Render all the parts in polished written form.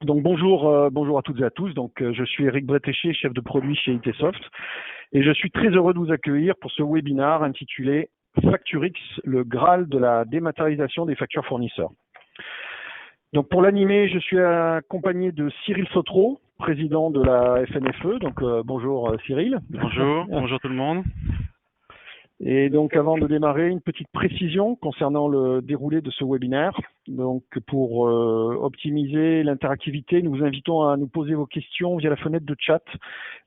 Donc bonjour à toutes et à tous. Donc je suis Eric Bretéché, chef de produit chez ITsoft, et je suis très heureux de vous accueillir pour ce webinaire intitulé Facturix, le Graal de la dématérialisation des factures fournisseurs. Donc pour l'animer, je suis accompagné de Cyril Sautreau, président de la FNFE. Donc bonjour Cyril. Bonjour tout le monde. Et donc avant de démarrer, une petite précision concernant le déroulé de ce webinaire. Donc pour optimiser l'interactivité, nous vous invitons à nous poser vos questions via la fenêtre de chat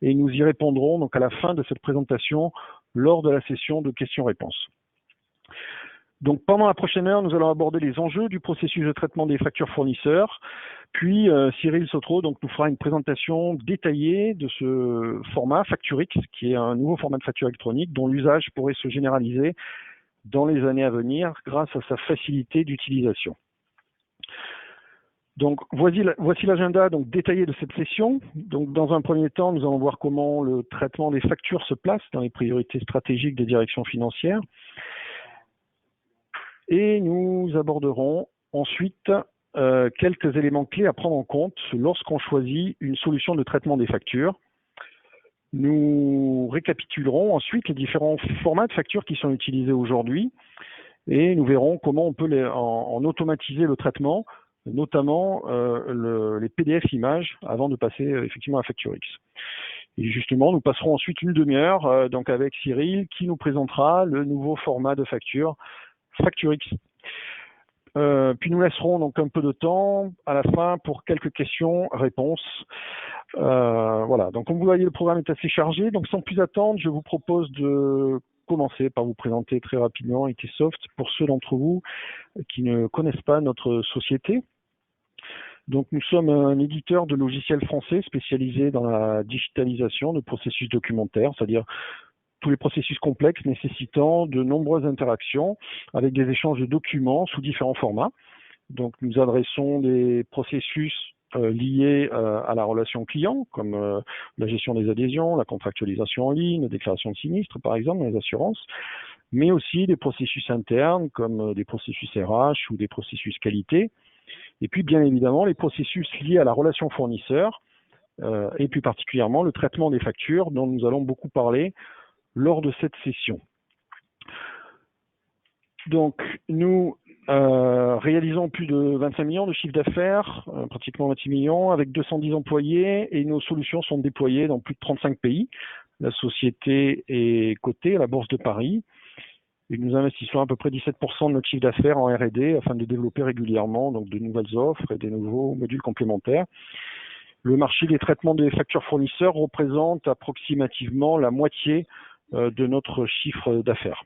et nous y répondrons donc à la fin de cette présentation lors de la session de questions-réponses. Donc pendant la prochaine heure, nous allons aborder les enjeux du processus de traitement des factures fournisseurs. Puis Cyril Sautreau donc, nous fera une présentation détaillée de ce format Facturix, qui est un nouveau format de facture électronique dont l'usage pourrait se généraliser dans les années à venir grâce à sa facilité d'utilisation. Donc voici l'agenda donc détaillé de cette session. Donc dans un premier temps, nous allons voir comment le traitement des factures se place dans les priorités stratégiques des directions financières. Et nous aborderons ensuite quelques éléments clés à prendre en compte lorsqu'on choisit une solution de traitement des factures. Nous récapitulerons ensuite les différents formats de factures qui sont utilisés aujourd'hui et nous verrons comment on peut en automatiser le traitement, notamment les PDF images avant de passer effectivement à Facturix. Et justement, nous passerons ensuite une demi-heure donc avec Cyril qui nous présentera le nouveau format de facture Facturix. Puis nous laisserons donc un peu de temps à la fin pour quelques questions-réponses. Voilà, donc comme vous voyez, le programme est assez chargé. Donc sans plus attendre, je vous propose de commencer par vous présenter très rapidement ITsoft pour ceux d'entre vous qui ne connaissent pas notre société. Donc nous sommes un éditeur de logiciels français spécialisé dans la digitalisation de processus documentaires, c'est-à-dire tous les processus complexes nécessitant de nombreuses interactions avec des échanges de documents sous différents formats. Donc nous adressons des processus liés à la relation client, comme la gestion des adhésions, la contractualisation en ligne, la déclaration de sinistre par exemple dans les assurances, mais aussi des processus internes comme des processus RH ou des processus qualité, et puis bien évidemment les processus liés à la relation fournisseur, et plus particulièrement le traitement des factures dont nous allons beaucoup parler lors de cette session. Donc, nous réalisons plus de 25 millions de chiffre d'affaires, pratiquement 26 millions, avec 210 employés, et nos solutions sont déployées dans plus de 35 pays. La société est cotée à la Bourse de Paris, et nous investissons à peu près 17% de notre chiffre d'affaires en R&D afin de développer régulièrement donc, de nouvelles offres et des nouveaux modules complémentaires. Le marché des traitements des factures fournisseurs représente approximativement la moitié de notre chiffre d'affaires.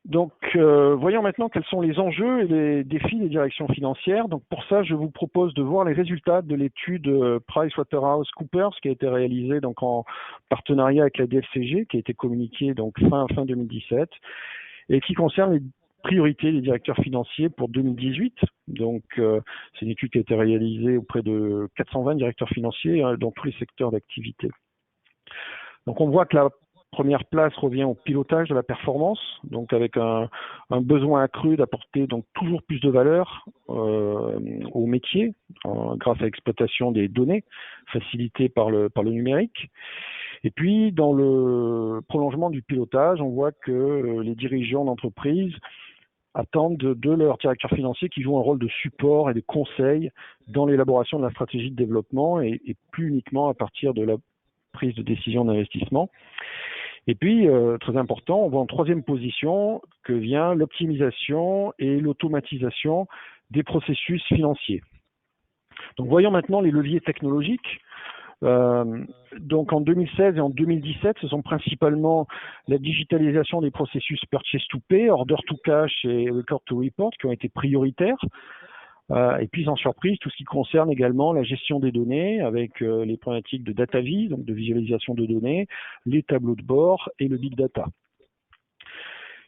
Donc, voyons maintenant quels sont les enjeux et les défis des directions financières. Donc, pour ça, je vous propose de voir les résultats de l'étude PricewaterhouseCoopers qui a été réalisée donc en partenariat avec la DFCG, qui a été communiquée donc fin 2017 et qui concerne les priorités des directeurs financiers pour 2018. Donc, c'est une étude qui a été réalisée auprès de 420 directeurs financiers dans tous les secteurs d'activité. Donc, on voit que la première place revient au pilotage de la performance, donc avec un besoin accru d'apporter donc toujours plus de valeur au métier grâce à l'exploitation des données facilitées par le numérique. Et puis, dans le prolongement du pilotage, on voit que les dirigeants d'entreprise attendent de leurs directeurs financiers qui jouent un rôle de support et de conseil dans l'élaboration de la stratégie de développement et plus uniquement à partir de la prise de décision d'investissement. Et puis, très important, on voit en troisième position que vient l'optimisation et l'automatisation des processus financiers. Donc, voyons maintenant les leviers technologiques. Donc, en 2016 et en 2017, ce sont principalement la digitalisation des processus purchase to pay, order to cash et record to report qui ont été prioritaires. Et puis, sans surprise, tout ce qui concerne également la gestion des données avec les problématiques de data viz, donc de visualisation de données, les tableaux de bord et le big data.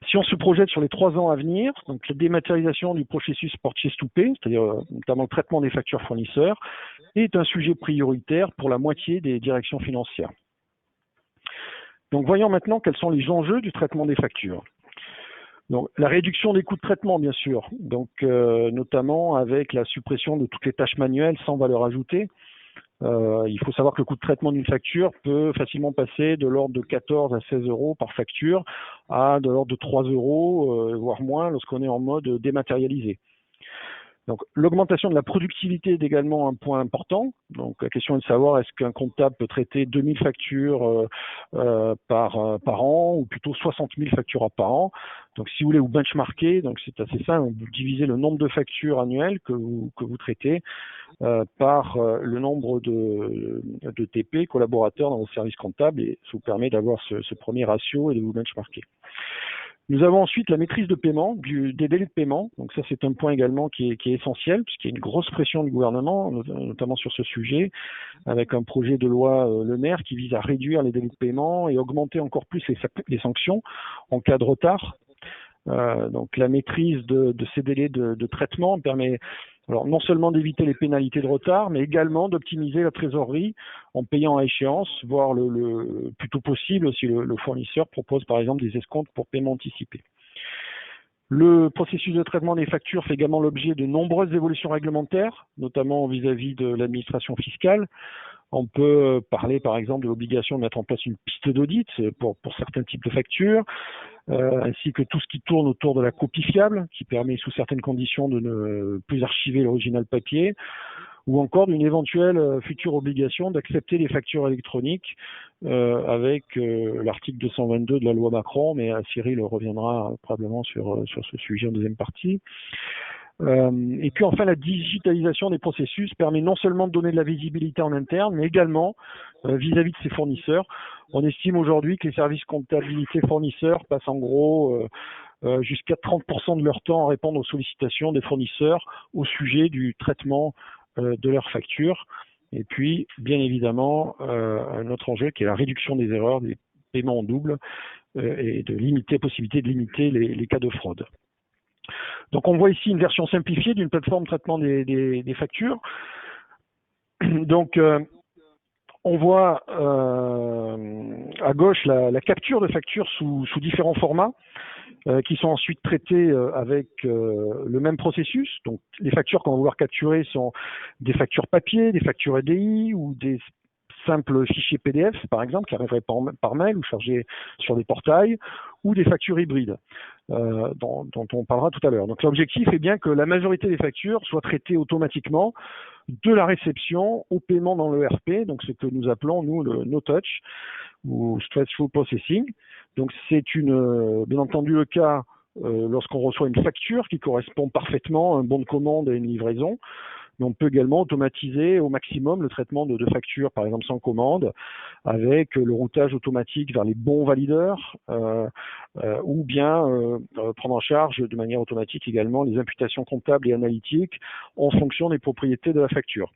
Si on se projette sur les 3 ans à venir, donc la dématérialisation du processus purchase to pay, c'est-à-dire notamment le traitement des factures fournisseurs, est un sujet prioritaire pour la moitié des directions financières. Donc, voyons maintenant quels sont les enjeux du traitement des factures. Donc, la réduction des coûts de traitement, bien sûr, donc notamment avec la suppression de toutes les tâches manuelles sans valeur ajoutée. Il faut savoir que le coût de traitement d'une facture peut facilement passer de l'ordre de 14 à 16 euros par facture à de l'ordre de 3 euros, voire moins, lorsqu'on est en mode dématérialisé. Donc, l'augmentation de la productivité est également un point important. Donc, la question est de savoir est-ce qu'un comptable peut traiter 2000 factures par an ou plutôt 60 000 factures par an. Donc, si vous voulez vous benchmarker, donc c'est assez simple, vous divisez le nombre de factures annuelles que vous traitez par le nombre de TP, collaborateurs dans vos services comptables, et ça vous permet d'avoir ce premier ratio et de vous benchmarker. Nous avons ensuite la maîtrise de paiement, des délais de paiement. Donc ça, c'est un point également qui est essentiel, puisqu'il y a une grosse pression du gouvernement, notamment sur ce sujet, avec un projet de loi Le Maire qui vise à réduire les délais de paiement et augmenter encore plus les sanctions en cas de retard. Donc la maîtrise de ces délais de traitement permet non seulement d'éviter les pénalités de retard, mais également d'optimiser la trésorerie en payant à échéance, voire le plus tôt possible si le fournisseur propose par exemple des escomptes pour paiement anticipé. Le processus de traitement des factures fait également l'objet de nombreuses évolutions réglementaires, notamment vis-à-vis de l'administration fiscale. On peut parler par exemple de l'obligation de mettre en place une piste d'audit pour certains types de factures, ainsi que tout ce qui tourne autour de la copie fiable, qui permet sous certaines conditions de ne plus archiver l'original papier, ou encore d'une éventuelle future obligation d'accepter les factures électroniques avec l'article 222 de la loi Macron, mais Cyril reviendra probablement sur ce sujet en deuxième partie. Et puis enfin, la digitalisation des processus permet non seulement de donner de la visibilité en interne, mais également vis-à-vis de ses fournisseurs. On estime aujourd'hui que les services comptabilité fournisseurs passent en gros jusqu'à 30% de leur temps à répondre aux sollicitations des fournisseurs au sujet du traitement de leurs factures. Et puis, bien évidemment, un autre enjeu qui est la réduction des erreurs, des paiements en double et possibilité de limiter les cas de fraude. Donc on voit ici une version simplifiée d'une plateforme de traitement des factures. Donc on voit à gauche la capture de factures sous différents formats qui sont ensuite traités avec le même processus. Donc les factures qu'on va vouloir capturer sont des factures papier, des factures EDI ou des simples fichiers PDF, par exemple, qui arriveraient par mail ou chargés sur des portails, ou des factures hybrides, dont on parlera tout à l'heure. Donc l'objectif est bien que la majorité des factures soient traitées automatiquement de la réception au paiement dans l'ERP, donc ce que nous appelons, nous, le no-touch ou straight-through processing. Donc c'est bien entendu le cas lorsqu'on reçoit une facture qui correspond parfaitement à un bon de commande et une livraison. Mais on peut également automatiser au maximum le traitement de factures, par exemple sans commande, avec le routage automatique vers les bons valideurs, ou bien prendre en charge de manière automatique également les imputations comptables et analytiques en fonction des propriétés de la facture.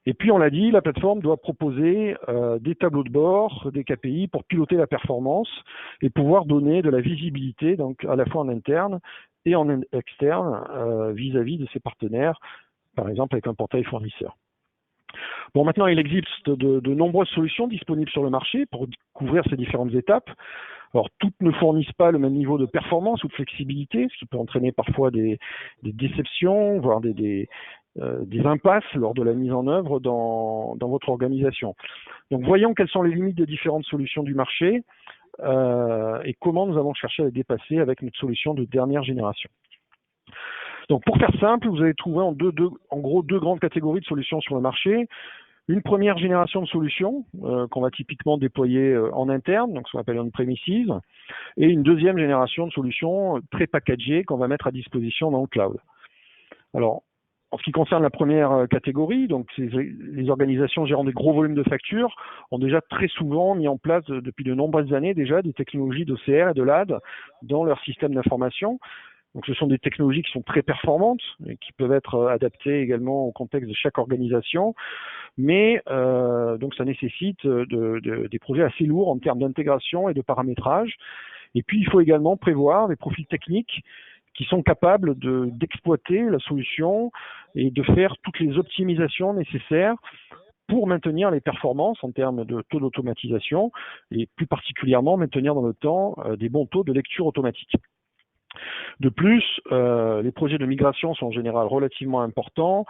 Et puis, on l'a dit, la plateforme doit proposer des tableaux de bord, des KPI pour piloter la performance et pouvoir donner de la visibilité, donc à la fois en interne et en externe, vis-à-vis de ses partenaires, par exemple avec un portail fournisseur. Bon, maintenant, il existe de nombreuses solutions disponibles sur le marché pour couvrir ces différentes étapes. Alors, toutes ne fournissent pas le même niveau de performance ou de flexibilité, ce qui peut entraîner parfois des déceptions, voire des impasses lors de la mise en œuvre dans votre organisation. Donc, voyons quelles sont les limites des différentes solutions du marché et comment nous avons cherché à les dépasser avec notre solution de dernière génération. Donc, pour faire simple, vous allez trouver en gros deux grandes catégories de solutions sur le marché. Une première génération de solutions qu'on va typiquement déployer en interne, donc ce qu'on appelle on-premises, et une deuxième génération de solutions très packagées qu'on va mettre à disposition dans le cloud. Alors, en ce qui concerne la première catégorie, donc les organisations gérant des gros volumes de factures ont déjà très souvent mis en place depuis de nombreuses années déjà des technologies d'OCR et de LAD dans leur système d'information. Donc, ce sont des technologies qui sont très performantes et qui peuvent être adaptées également au contexte de chaque organisation, mais donc ça nécessite des projets assez lourds en termes d'intégration et de paramétrage. Et puis, il faut également prévoir des profils techniques qui sont capables d'exploiter la solution et de faire toutes les optimisations nécessaires pour maintenir les performances en termes de taux d'automatisation et plus particulièrement maintenir dans le temps des bons taux de lecture automatique. De plus, les projets de migration sont en général relativement importants,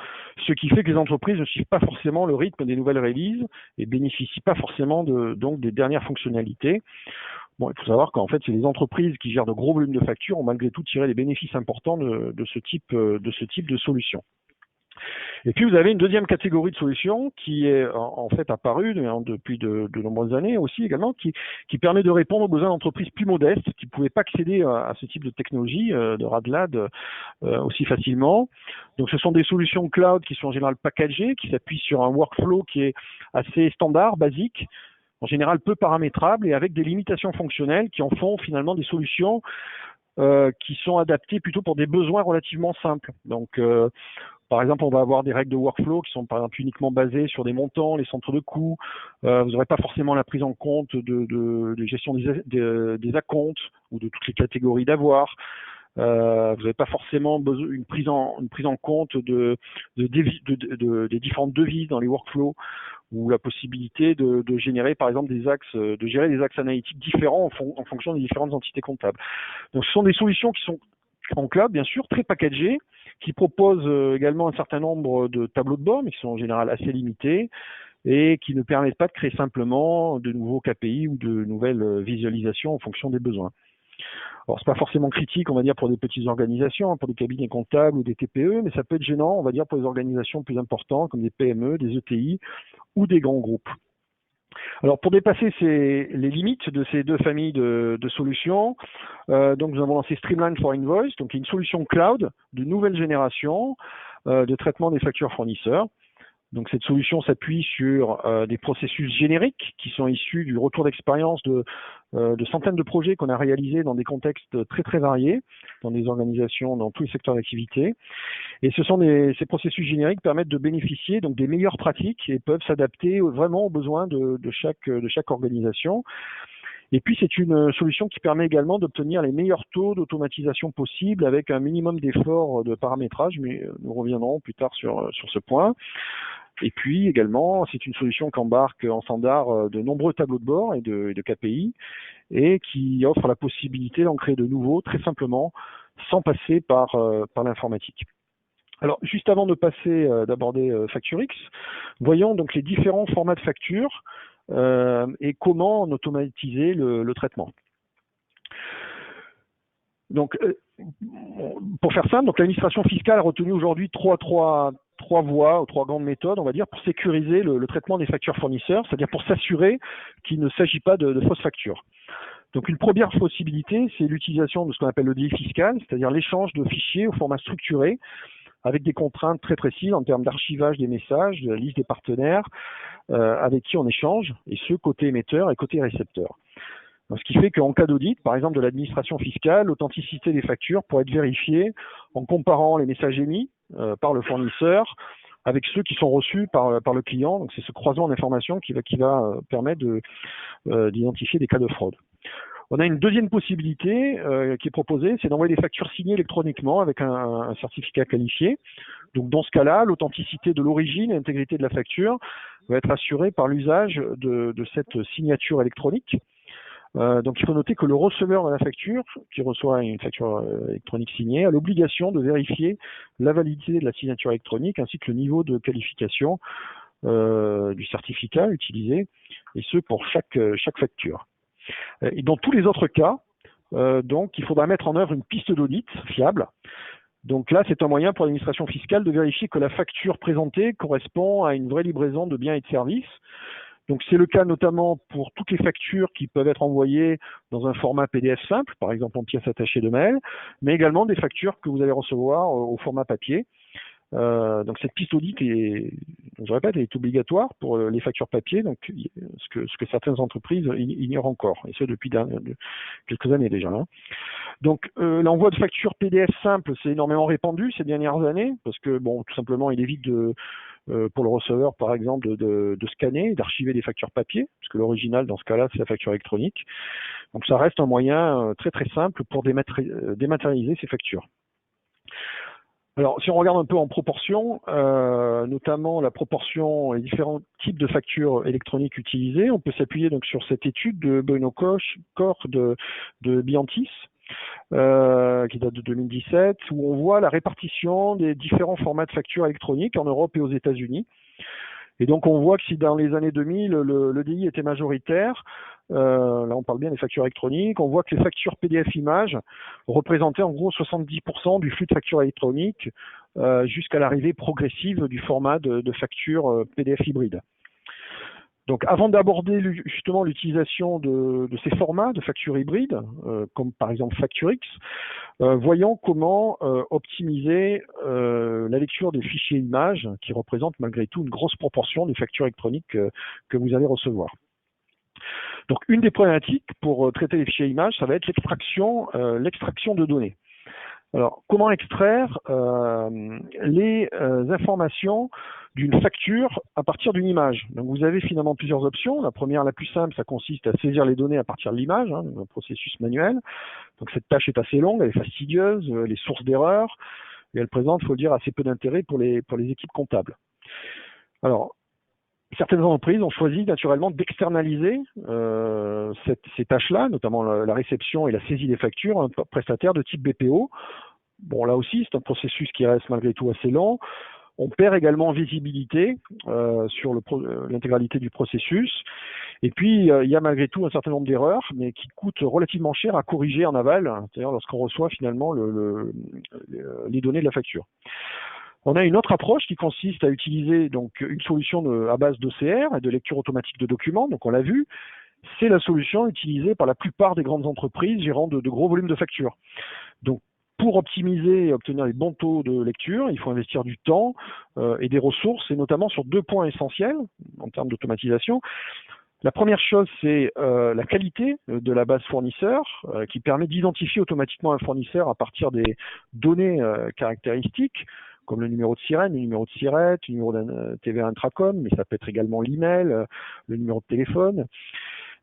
ce qui fait que les entreprises ne suivent pas forcément le rythme des nouvelles releases et bénéficient pas forcément donc des dernières fonctionnalités. Bon, il faut savoir qu'en fait, c'est les entreprises qui gèrent de gros volumes de factures ont malgré tout tiré des bénéfices importants de ce type de solution. Et puis, vous avez une deuxième catégorie de solutions qui est en fait apparue depuis de nombreuses années aussi également, qui permet de répondre aux besoins d'entreprises plus modestes qui ne pouvaient pas accéder à ce type de technologie, de RADLAD, aussi facilement. Donc, ce sont des solutions cloud qui sont en général packagées, qui s'appuient sur un workflow qui est assez standard, basique, en général peu paramétrable et avec des limitations fonctionnelles qui en font finalement des solutions qui sont adaptées plutôt pour des besoins relativement simples. Donc, par exemple, on va avoir des règles de workflow qui sont par exemple uniquement basées sur des montants, les centres de coûts. Vous n'aurez pas forcément la prise en compte de gestion des acomptes ou de toutes les catégories d'avoirs. Vous n'avez pas forcément une prise en compte des différentes devises dans les workflows ou la possibilité de générer par exemple de gérer des axes analytiques différents en fonction des différentes entités comptables. Donc ce sont des solutions qui sont en cloud, bien sûr, très packagées, qui proposent également un certain nombre de tableaux de bord, mais qui sont en général assez limités et qui ne permettent pas de créer simplement de nouveaux KPI ou de nouvelles visualisations en fonction des besoins. Alors, c'est pas forcément critique, on va dire, pour des petites organisations, pour des cabinets comptables ou des TPE, mais ça peut être gênant, on va dire, pour des organisations plus importantes comme des PME, des ETI ou des grands groupes. Alors, pour dépasser les limites de ces deux familles de solutions, donc nous avons lancé Streamline for Invoice, donc une solution cloud de nouvelle génération de traitement des factures fournisseurs. Donc cette solution s'appuie sur des processus génériques qui sont issus du retour d'expérience de centaines de projets qu'on a réalisés dans des contextes très très variés, dans des organisations dans tous les secteurs d'activité. Et ces processus génériques permettent de bénéficier donc des meilleures pratiques et peuvent s'adapter vraiment aux besoins de chaque organisation. Et puis, c'est une solution qui permet également d'obtenir les meilleurs taux d'automatisation possibles avec un minimum d'efforts de paramétrage, mais nous reviendrons plus tard sur ce point. Et puis également, c'est une solution qui embarque en standard de nombreux tableaux de bord et de KPI et qui offre la possibilité d'en créer de nouveaux très simplement sans passer par l'informatique. Alors, juste avant d'aborder FactureX, voyons donc les différents formats de factures et comment en automatiser le traitement. Donc, pour faire simple, donc l'administration fiscale a retenu aujourd'hui trois voies ou trois grandes méthodes, on va dire, pour sécuriser le traitement des factures fournisseurs, c'est-à-dire pour s'assurer qu'il ne s'agit pas de fausses factures. Donc, une première possibilité, c'est l'utilisation de ce qu'on appelle le délit fiscal, c'est-à-dire l'échange de fichiers au format structuré, avec des contraintes très précises en termes d'archivage des messages, de la liste des partenaires avec qui on échange, et ce côté émetteur et côté récepteur. Donc, ce qui fait qu'en cas d'audit, par exemple de l'administration fiscale, l'authenticité des factures pourrait être vérifiée en comparant les messages émis par le fournisseur avec ceux qui sont reçus par le client. Donc c'est ce croisement d'informations qui va permettre d'identifier des cas de fraude. On a une deuxième possibilité qui est proposée, c'est d'envoyer des factures signées électroniquement avec un certificat qualifié. Donc dans ce cas-là, l'authenticité de l'origine et l'intégrité de la facture va être assurée par l'usage de cette signature électronique. Donc il faut noter que le receveur de la facture, qui reçoit une facture électronique signée, a l'obligation de vérifier la validité de la signature électronique ainsi que le niveau de qualification du certificat utilisé, et ce pour chaque facture. Et dans tous les autres cas, donc il faudra mettre en œuvre une piste d'audit fiable. Donc là, c'est un moyen pour l'administration fiscale de vérifier que la facture présentée correspond à une vraie livraison de biens et de services. Donc c'est le cas notamment pour toutes les factures qui peuvent être envoyées dans un format PDF simple, par exemple en pièces attachées de mail, mais également des factures que vous allez recevoir au format papier. Donc cette piste audit je répète, elle est obligatoire pour les factures papier, donc ce que certaines entreprises ignorent encore, et ce depuis quelques années déjà. Donc l'envoi de factures PDF simple, c'est énormément répandu ces dernières années, parce que bon, tout simplement, il évite pour le receveur, par exemple, de scanner, d'archiver des factures papier, parce que l'original, dans ce cas-là, c'est la facture électronique. Donc ça reste un moyen très très simple pour dématérialiser ces factures. Alors, si on regarde un peu en proportion, notamment la proportion et les différents types de factures électroniques utilisées, on peut s'appuyer donc sur cette étude de Benoît Koch de Biantis, qui date de 2017, où on voit la répartition des différents formats de factures électroniques en Europe et aux États-Unis. Et donc on voit que si dans les années 2000, le DI était majoritaire, là on parle bien des factures électroniques, on voit que les factures PDF images représentaient en gros 70% du flux de factures électroniques jusqu'à l'arrivée progressive du format de facture PDF hybride. Donc avant d'aborder justement l'utilisation de ces formats de factures hybrides, comme par exemple FactureX, voyons comment optimiser la lecture des fichiers images qui représentent malgré tout une grosse proportion des factures électroniques que vous allez recevoir. Donc une des problématiques pour traiter les fichiers images, ça va être l'extraction de données. Alors, comment extraire les informations d'une facture à partir d'une image? Donc, vous avez finalement plusieurs options. La première, la plus simple, ça consiste à saisir les données à partir de l'image, un processus manuel. Donc, cette tâche est assez longue, elle est fastidieuse, elle est source d'erreurs, et elle présente, il faut le dire, assez peu d'intérêt pour les équipes comptables. Alors, certaines entreprises ont choisi naturellement d'externaliser ces tâches-là, notamment la réception et la saisie des factures, à un prestataire de type BPO. Bon, là aussi, c'est un processus qui reste malgré tout assez lent. On perd également en visibilité sur l'intégralité du processus. Et puis, il y a malgré tout un certain nombre d'erreurs, mais qui coûtent relativement cher à corriger en aval, c'est-à-dire lorsqu'on reçoit finalement les données de la facture. On a une autre approche qui consiste à utiliser donc une solution à base d'OCR et de lecture automatique de documents. Donc on l'a vu, c'est la solution utilisée par la plupart des grandes entreprises gérant de gros volumes de factures. Donc pour optimiser et obtenir les bons taux de lecture, il faut investir du temps et des ressources, et notamment sur 2 points essentiels en termes d'automatisation. La première chose, c'est la qualité de la base fournisseur qui permet d'identifier automatiquement un fournisseur à partir des données caractéristiques, comme le numéro de sirène, le numéro de SIRET, le numéro d'un TVA Intracom, mais ça peut être également l'email, le numéro de téléphone.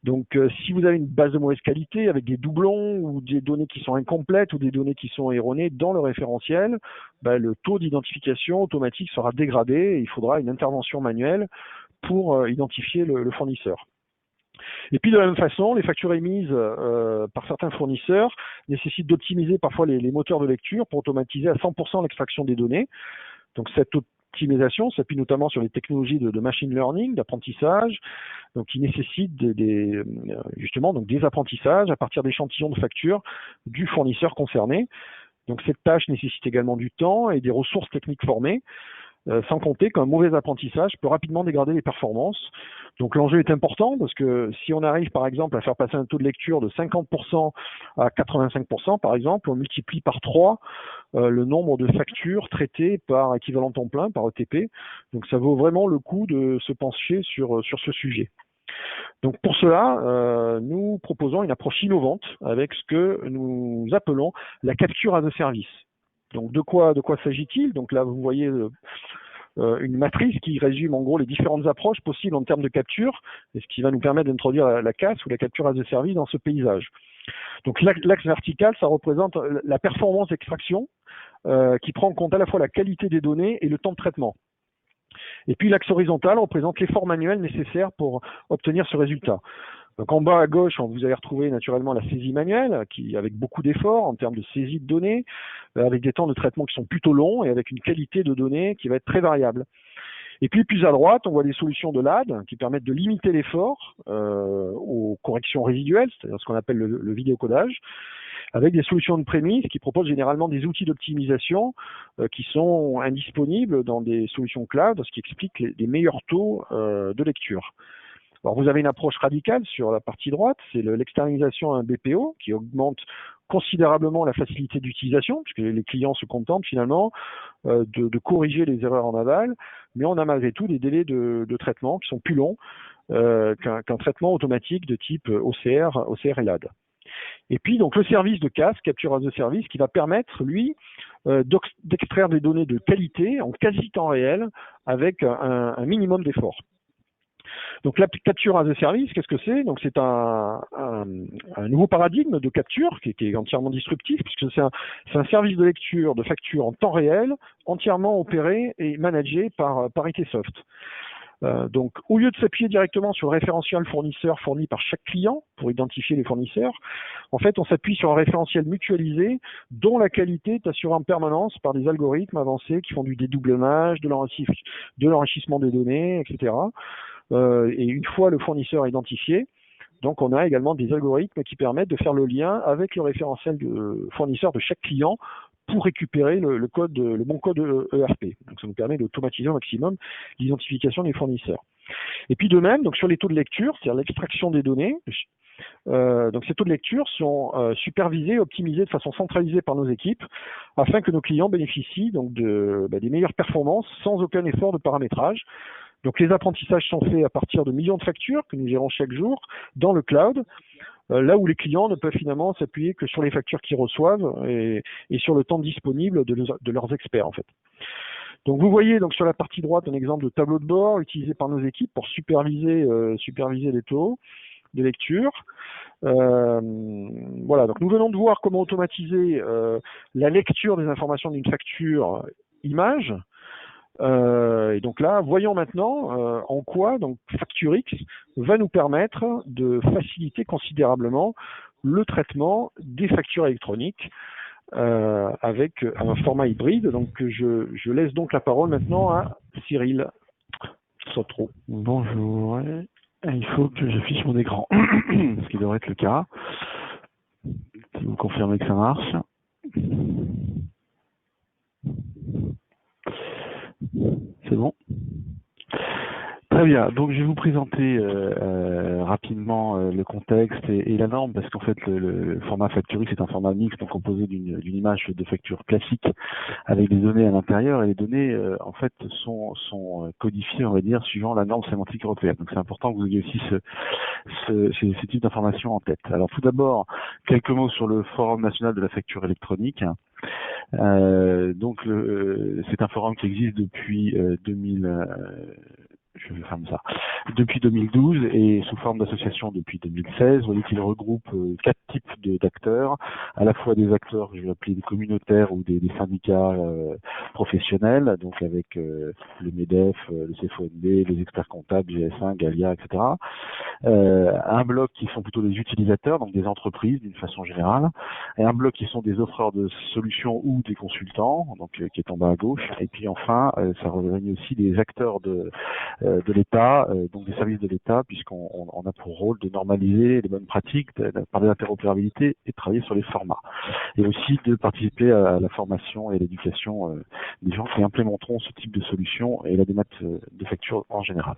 Donc, si vous avez une base de mauvaise qualité avec des doublons ou des données qui sont incomplètes ou des données qui sont erronées dans le référentiel, le taux d'identification automatique sera dégradé et il faudra une intervention manuelle pour identifier le fournisseur. Et puis de la même façon, les factures émises par certains fournisseurs nécessitent d'optimiser parfois les moteurs de lecture pour automatiser à 100% l'extraction des données. Donc cette optimisation s'appuie notamment sur les technologies de machine learning, d'apprentissage, donc qui nécessitent justement des apprentissages à partir d'échantillons de factures du fournisseur concerné. Donc cette tâche nécessite également du temps et des ressources techniques formées. Sans compter qu'un mauvais apprentissage peut rapidement dégrader les performances. Donc l'enjeu est important parce que si on arrive par exemple à faire passer un taux de lecture de 50% à 85% par exemple, on multiplie par 3 le nombre de factures traitées par équivalent temps plein, par ETP. Donc ça vaut vraiment le coup de se pencher sur ce sujet. Donc pour cela, nous proposons une approche innovante avec ce que nous appelons la capture as a service. Donc de quoi s'agit-il? Donc là vous voyez une matrice qui résume en gros les différentes approches possibles en termes de capture, et ce qui va nous permettre d'introduire la CAS ou la capture as a service dans ce paysage. Donc l'axe vertical, ça représente la performance d'extraction qui prend en compte à la fois la qualité des données et le temps de traitement. Et puis l'axe horizontal représente l'effort manuel nécessaire pour obtenir ce résultat. Donc en bas à gauche, vous allez retrouver naturellement la saisie manuelle, avec beaucoup d'efforts en termes de saisie de données, avec des temps de traitement qui sont plutôt longs et avec une qualité de données qui va être très variable. Et puis plus à droite, on voit des solutions de LAD qui permettent de limiter l'effort aux corrections résiduelles, c'est-à-dire ce qu'on appelle le vidéocodage, avec des solutions de prémisse qui proposent généralement des outils d'optimisation qui sont indisponibles dans des solutions cloud, ce qui explique les meilleurs taux de lecture. Alors vous avez une approche radicale sur la partie droite, c'est l'externalisation à un BPO qui augmente considérablement la facilité d'utilisation, puisque les clients se contentent finalement de corriger les erreurs en aval, mais on a malgré tout des délais de traitement qui sont plus longs qu'un traitement automatique de type OCR et LAD. Et puis donc le service de CAS, Capture as a Service, qui va permettre lui d'extraire des données de qualité en quasi temps réel avec un minimum d'effort. Donc la capture as a service, qu'est-ce que c'est? Donc c'est un nouveau paradigme de capture qui est entièrement disruptif, puisque c'est un service de lecture de facture en temps réel, entièrement opéré et managé par Itisoft. Donc, au lieu de s'appuyer directement sur le référentiel fournisseur fourni par chaque client pour identifier les fournisseurs, en fait, on s'appuie sur un référentiel mutualisé dont la qualité est assurée en permanence par des algorithmes avancés qui font du dédoublonnage, de l'enrichissement des données, etc. Et une fois le fournisseur identifié, donc on a également des algorithmes qui permettent de faire le lien avec le référentiel de fournisseur de chaque client pour récupérer le bon code ERP. Donc ça nous permet d'automatiser au maximum l'identification des fournisseurs. Et puis de même, donc sur les taux de lecture, c'est-à-dire l'extraction des données, donc ces taux de lecture sont supervisés, optimisés de façon centralisée par nos équipes, afin que nos clients bénéficient donc des meilleures performances sans aucun effort de paramétrage. Donc les apprentissages sont faits à partir de millions de factures que nous gérons chaque jour dans le cloud, là où les clients ne peuvent finalement s'appuyer que sur les factures qu'ils reçoivent et sur le temps disponible de leurs experts en fait. Donc vous voyez donc sur la partie droite un exemple de tableau de bord utilisé par nos équipes pour superviser les taux de lecture. Voilà, donc nous venons de voir comment automatiser la lecture des informations d'une facture image. Et donc là, voyons maintenant en quoi donc FactureX va nous permettre de faciliter considérablement le traitement des factures électroniques avec un format hybride. Donc je laisse donc la parole maintenant à Cyril Sautreau. Bonjour, il faut que j'affiche mon écran, ce qui devrait être le cas. Si vous confirmez que ça marche. C'est bon? Très bien, donc je vais vous présenter rapidement le contexte et la norme, parce qu'en fait le format FactureX est un format mixte, donc composé d'une image de facture classique avec des données à l'intérieur, et les données en fait sont codifiées, on va dire, suivant la norme sémantique européenne. Donc c'est important que vous ayez aussi ces types d'informations en tête. Alors tout d'abord, quelques mots sur le Forum national de la facture électronique. Donc c'est un forum qui existe depuis 2012 et sous forme d'association depuis 2016. Vous voyez qu'il regroupe 4 types d'acteurs, à la fois des acteurs que je vais appeler des communautaires ou des syndicats professionnels, donc avec le MEDEF, le CFONB, les experts comptables, GS1, Galia, etc. Un bloc qui sont plutôt des utilisateurs, donc des entreprises d'une façon générale, et un bloc qui sont des offreurs de solutions ou des consultants, donc qui est en bas à gauche, et puis enfin ça réunit aussi des acteurs de l'État, donc des services de l'État, puisqu'on a pour rôle de normaliser les bonnes pratiques, de parler d'interopérabilité et de travailler sur les formats, et aussi de participer à la formation et à l'éducation des gens qui implémenteront ce type de solution et la démat de facture en général.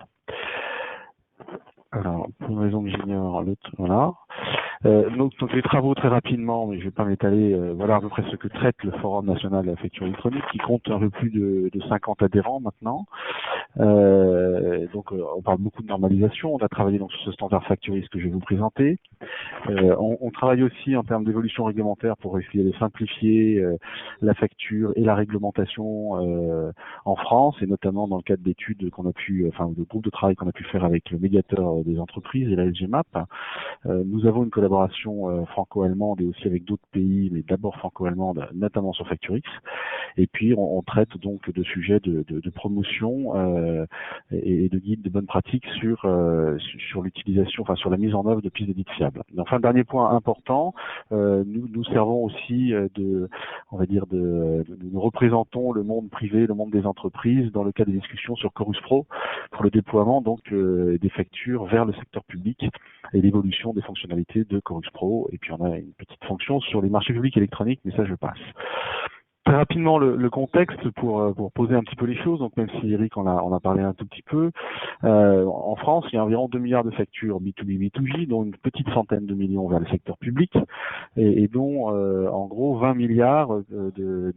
Alors, pour une raison que j'ignore, voilà. Donc les travaux très rapidement, mais je ne vais pas m'étaler, voilà à peu près ce que traite le Forum national de la facture électronique, qui compte un peu plus de 50 adhérents maintenant. Donc on parle beaucoup de normalisation, on a travaillé donc sur ce standard FactureX que je vais vous présenter. On travaille aussi en termes d'évolution réglementaire pour essayer de simplifier la facture et la réglementation en France, et notamment dans le cadre d'études qu'on a pu, enfin de groupes de travail qu'on a pu faire avec le médiateur des entreprises et la LGMAP. Nous avons une collaboration franco-allemande et aussi avec d'autres pays, mais d'abord franco-allemande, notamment sur FactureX. Et puis on traite donc de sujets de promotion et de guides de bonnes pratiques sur l'utilisation, enfin sur la mise en œuvre de pistes d'audit fiables. Et enfin, dernier point important, nous servons aussi nous représentons le monde privé, le monde des entreprises dans le cadre des discussions sur Chorus Pro pour le déploiement donc des factures vers le secteur public et l'évolution des fonctionnalités de Chorus Pro. Et puis on a une petite fonction sur les marchés publics électroniques, mais ça je passe. Très rapidement le contexte pour poser un petit peu les choses. Donc même si Eric en a parlé un tout petit peu, en France il y a environ 2 milliards de factures B2B, B2J, dont une petite centaine de millions vers le secteur public et dont en gros 20 milliards de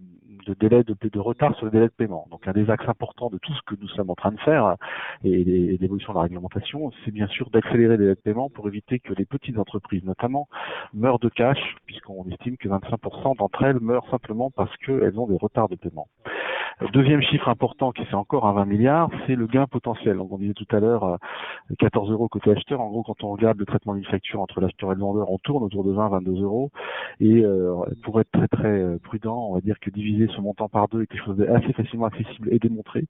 délai de retard sur le délai de paiement. Donc un des axes importants de tout ce que nous sommes en train de faire et l'évolution de la réglementation, c'est bien sûr d'accélérer les délais de paiement pour éviter que les petites entreprises notamment meurent de cash, puisqu'on estime que 25% d'entre elles meurent simplement parce qu'elles ont des retards de paiement. Deuxième chiffre important, qui c'est encore à 20 milliards, c'est le gain potentiel. Donc on disait tout à l'heure 14 euros côté acheteur. En gros, quand on regarde le traitement d'une facture entre l'acheteur et le vendeur, on tourne autour de 20-22 euros. Et pour être très prudent, on va dire que diviser ce montant par deux est quelque chose d'assez facilement accessible et démontré.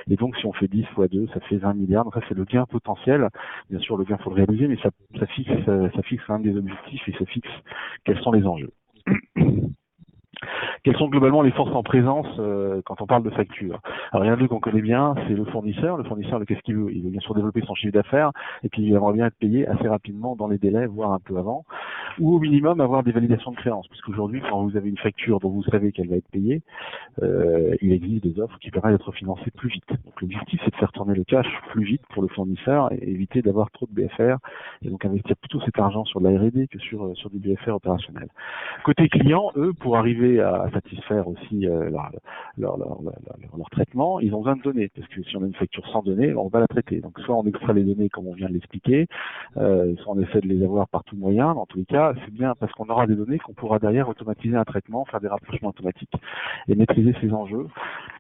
Et donc si on fait 10 fois 2, ça fait 20 milliards. Donc ça c'est le gain potentiel. Bien sûr, le gain faut le réaliser, mais ça fixe quand même des objectifs et ça fixe quels sont les enjeux. Quelles sont globalement les forces en présence quand on parle de facture? Alors il y en a deux qu'on connaît bien, c'est le fournisseur. Le fournisseur, qu'est-ce qu'il veut? Il veut bien sûr développer son chiffre d'affaires et puis il aimerait bien être payé assez rapidement dans les délais, voire un peu avant, ou au minimum avoir des validations de créances. Puisqu'aujourd'hui, quand vous avez une facture dont vous savez qu'elle va être payée, il existe des offres qui permettent d'être financées plus vite. Donc l'objectif, c'est de faire tourner le cash plus vite pour le fournisseur et éviter d'avoir trop de BFR et donc investir plutôt cet argent sur de la R&D que sur du BFR opérationnel. Côté client, eux, pour arriver à satisfaire aussi leur traitement, ils ont besoin de données, parce que si on a une facture sans données, on va la traiter. Donc soit on extrait les données comme on vient de l'expliquer, soit on essaie de les avoir par tout moyen. Dans tous les cas, c'est bien parce qu'on aura des données qu'on pourra derrière automatiser un traitement, faire des rapprochements automatiques et maîtriser ces enjeux.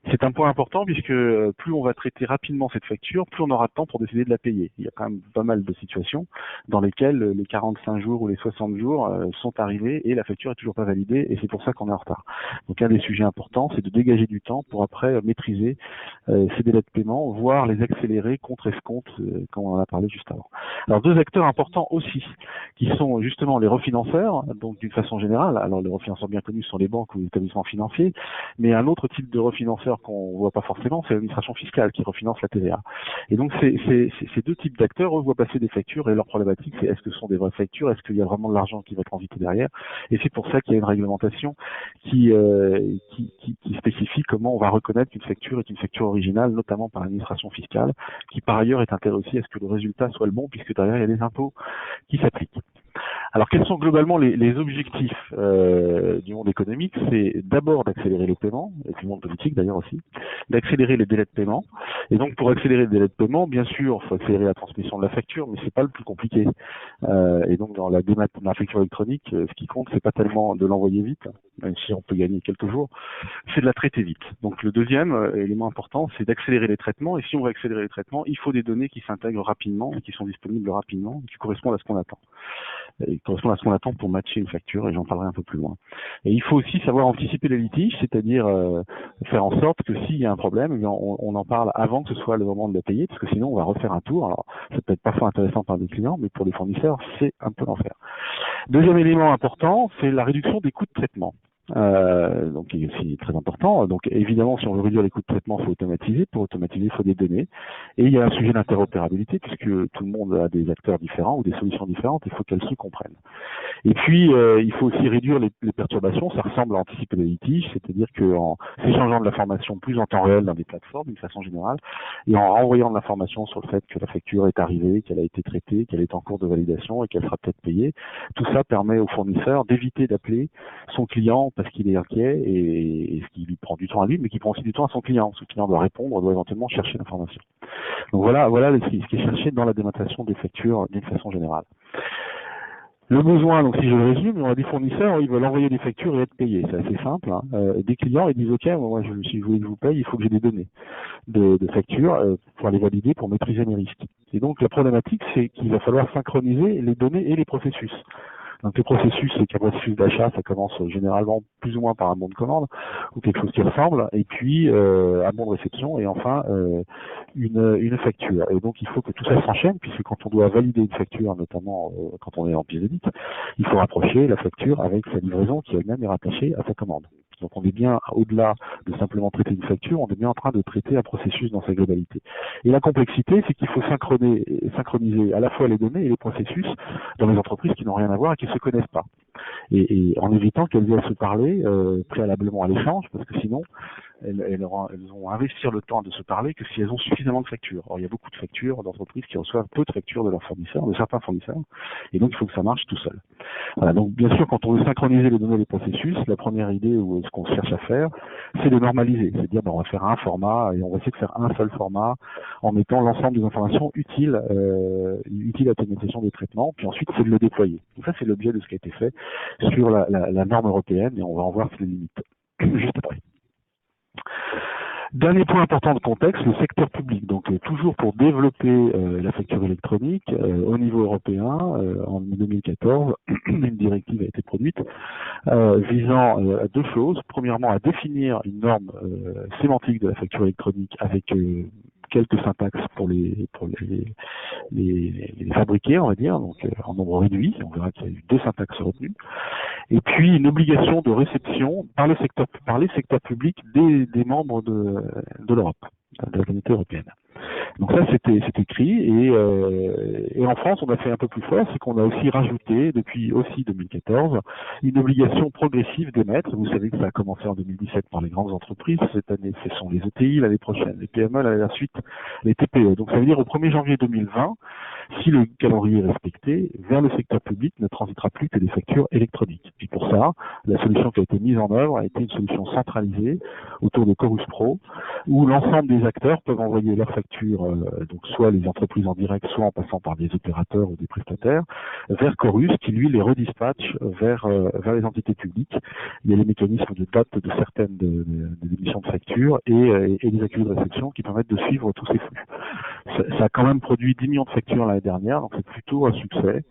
C'est un point important puisque plus on va traiter rapidement cette facture, plus on aura de temps pour décider de la payer. Il y a quand même pas mal de situations dans lesquelles les 45 jours ou les 60 jours sont arrivés et la facture est toujours pas validée et c'est pour ça qu'on est en retard. Donc un des sujets importants, c'est de dégager du temps pour après maîtriser ces délais de paiement, voire les accélérer contre escompte, comme on en a parlé juste avant. Alors deux acteurs importants aussi, qui sont justement les refinanceurs, donc d'une façon générale. Alors les refinanceurs bien connus sont les banques ou les établissements financiers, mais un autre type de refinanceur qu'on voit pas forcément, c'est l'administration fiscale qui refinance la TVA. Et donc ces deux types d'acteurs, eux, voient passer des factures et leur problématique, c'est est-ce que ce sont des vraies factures, est-ce qu'il y a vraiment de l'argent qui va transiter derrière. Et c'est pour ça qu'il y a une réglementation qui spécifie comment on va reconnaître qu'une facture est une facture originale, notamment par l'administration fiscale, qui par ailleurs est intéressée aussi à ce que le résultat soit le bon, puisque derrière il y a des impôts qui s'appliquent. Alors quels sont globalement les objectifs du monde économique? C'est d'abord d'accélérer les paiements, et du monde politique d'ailleurs aussi, d'accélérer les délais de paiement. Et donc pour accélérer les délais de paiement, bien sûr, il faut accélérer la transmission de la facture, mais c'est pas le plus compliqué. Et donc dans la facture électronique, ce qui compte, c'est pas tellement de l'envoyer vite, même si on peut gagner quelques jours, c'est de la traiter vite. Donc le deuxième élément important, c'est d'accélérer les traitements. Et si on veut accélérer les traitements, il faut des données qui s'intègrent rapidement et qui sont disponibles rapidement, qui correspondent à ce qu'on attend. Correspondent à ce qu'on attend pour matcher une facture, et j'en parlerai un peu plus loin. Et il faut aussi savoir anticiper les litiges, c'est-à-dire faire en sorte que s'il y a un problème, eh bien, on en parle avant que ce soit le moment de la payer, parce que sinon on va refaire un tour. Alors ça peut être parfois intéressant par des clients, mais pour les fournisseurs, c'est un peu l'enfer. Deuxième élément important, c'est la réduction des coûts de traitement. Donc qui est aussi très important. Donc évidemment, si on veut réduire les coûts de traitement, il faut automatiser. Pour automatiser, il faut des données. Et il y a un sujet d'interopérabilité, puisque tout le monde a des acteurs différents ou des solutions différentes, il faut qu'elles se comprennent. Et puis, il faut aussi réduire les perturbations. Ça ressemble à anticiper les litiges, c'est-à-dire qu'en s'échangeant de l'information plus en temps réel dans des plateformes, d'une façon générale, et en renvoyant de l'information sur le fait que la facture est arrivée, qu'elle a été traitée, qu'elle est en cours de validation et qu'elle sera peut-être payée, tout ça permet au fournisseur d'éviter d'appeler son client parce qu'il est inquiet et ce qui lui prend du temps à lui, mais qui prend aussi du temps à son client. Ce client doit répondre, doit éventuellement chercher l'information. Donc voilà ce qui est cherché dans la dématérialisation des factures d'une façon générale. Le besoin, donc si je le résume, on a des fournisseurs, ils veulent envoyer des factures et être payés. C'est assez simple. Hein. Des clients, ils disent OK, moi si je voulais que je vous paye, il faut que j'ai des données de factures pour les valider, pour maîtriser mes risques. Et donc la problématique, c'est qu'il va falloir synchroniser les données et les processus. Donc le processus, c'est qu'un processus d'achat, ça commence généralement plus ou moins par un bon de commande ou quelque chose qui ressemble, et puis un bon de réception, et enfin une facture. Et donc il faut que tout ça s'enchaîne, puisque quand on doit valider une facture, notamment quand on est en pièce d'édite, il faut rapprocher la facture avec sa livraison qui elle-même est rattachée à sa commande. Donc on est bien au-delà de simplement traiter une facture, on est bien en train de traiter un processus dans sa globalité. Et la complexité, c'est qu'il faut synchroniser à la fois les données et les processus dans les entreprises qui n'ont rien à voir et qui ne se connaissent pas. Et en évitant qu'elles aient à se parler préalablement à l'échange, parce que sinon, elles vont investir le temps de se parler que si elles ont suffisamment de factures. Or, il y a beaucoup de factures d'entreprises qui reçoivent peu de factures de leurs fournisseurs, de certains fournisseurs, et donc il faut que ça marche tout seul. Voilà, donc bien sûr, quand on veut synchroniser les données et les processus, la première idée ou ce qu'on cherche à faire, c'est de normaliser, c'est-à-dire on va faire un format et on va essayer de faire un seul format en mettant l'ensemble des informations utiles à l'automatisation des traitements, puis ensuite c'est de le déployer. Donc ça c'est l'objet de ce qui a été fait sur la norme européenne, et on va en voir les limites juste après. Dernier point important de contexte, le secteur public. Donc toujours pour développer la facture électronique au niveau européen, en 2014, une directive a été produite visant à deux choses. Premièrement, à définir une norme sémantique de la facture électronique avec quelques syntaxes pour les fabriquer, on va dire, donc en nombre réduit. On verra qu'il y a eu 2 syntaxes retenues. Et puis une obligation de réception par les secteurs publics des membres de l'Europe, de l'Unité européenne. Donc ça, c'était écrit, et en France, on a fait un peu plus fort, c'est qu'on a aussi rajouté, depuis aussi 2014, une obligation progressive d'émettre. Vous savez que ça a commencé en 2017 par les grandes entreprises. Cette année, ce sont les ETI, l'année prochaine les PME, l'année suite les TPE. Donc ça veut dire au 1er janvier 2020, si le calendrier est respecté, vers le secteur public ne transitera plus que des factures électroniques. Et pour ça, la solution qui a été mise en œuvre a été une solution centralisée autour de Chorus Pro, où l'ensemble des acteurs peuvent envoyer leurs factures, donc soit les entreprises en direct, soit en passant par des opérateurs ou des prestataires, vers Chorus, qui lui les redispatche vers les entités publiques. Il y a les mécanismes de date de certaines des émissions de factures et des accusés de réception qui permettent de suivre tous ces flux. Ça a quand même produit 10 millions de factures l'année dernière, donc c'est plutôt un succès,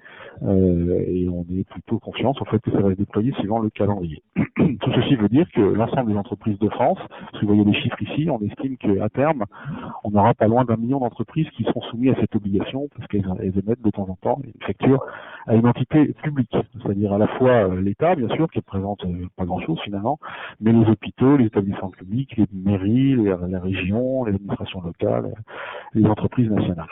et on est plutôt confiant sur le fait que ça va se déployer suivant le calendrier. Tout ceci veut dire que l'ensemble des entreprises de France, si vous voyez les chiffres ici, on estime qu'à terme, on aura pas loin d'1 million d'entreprises qui sont soumises à cette obligation, parce qu'elles émettent de temps en temps une facture à une entité publique, c'est-à-dire à la fois l'État, bien sûr, qui ne représente pas grand-chose finalement, mais les hôpitaux, les établissements publics, les mairies, la région, les administrations locales, les entreprises nationales.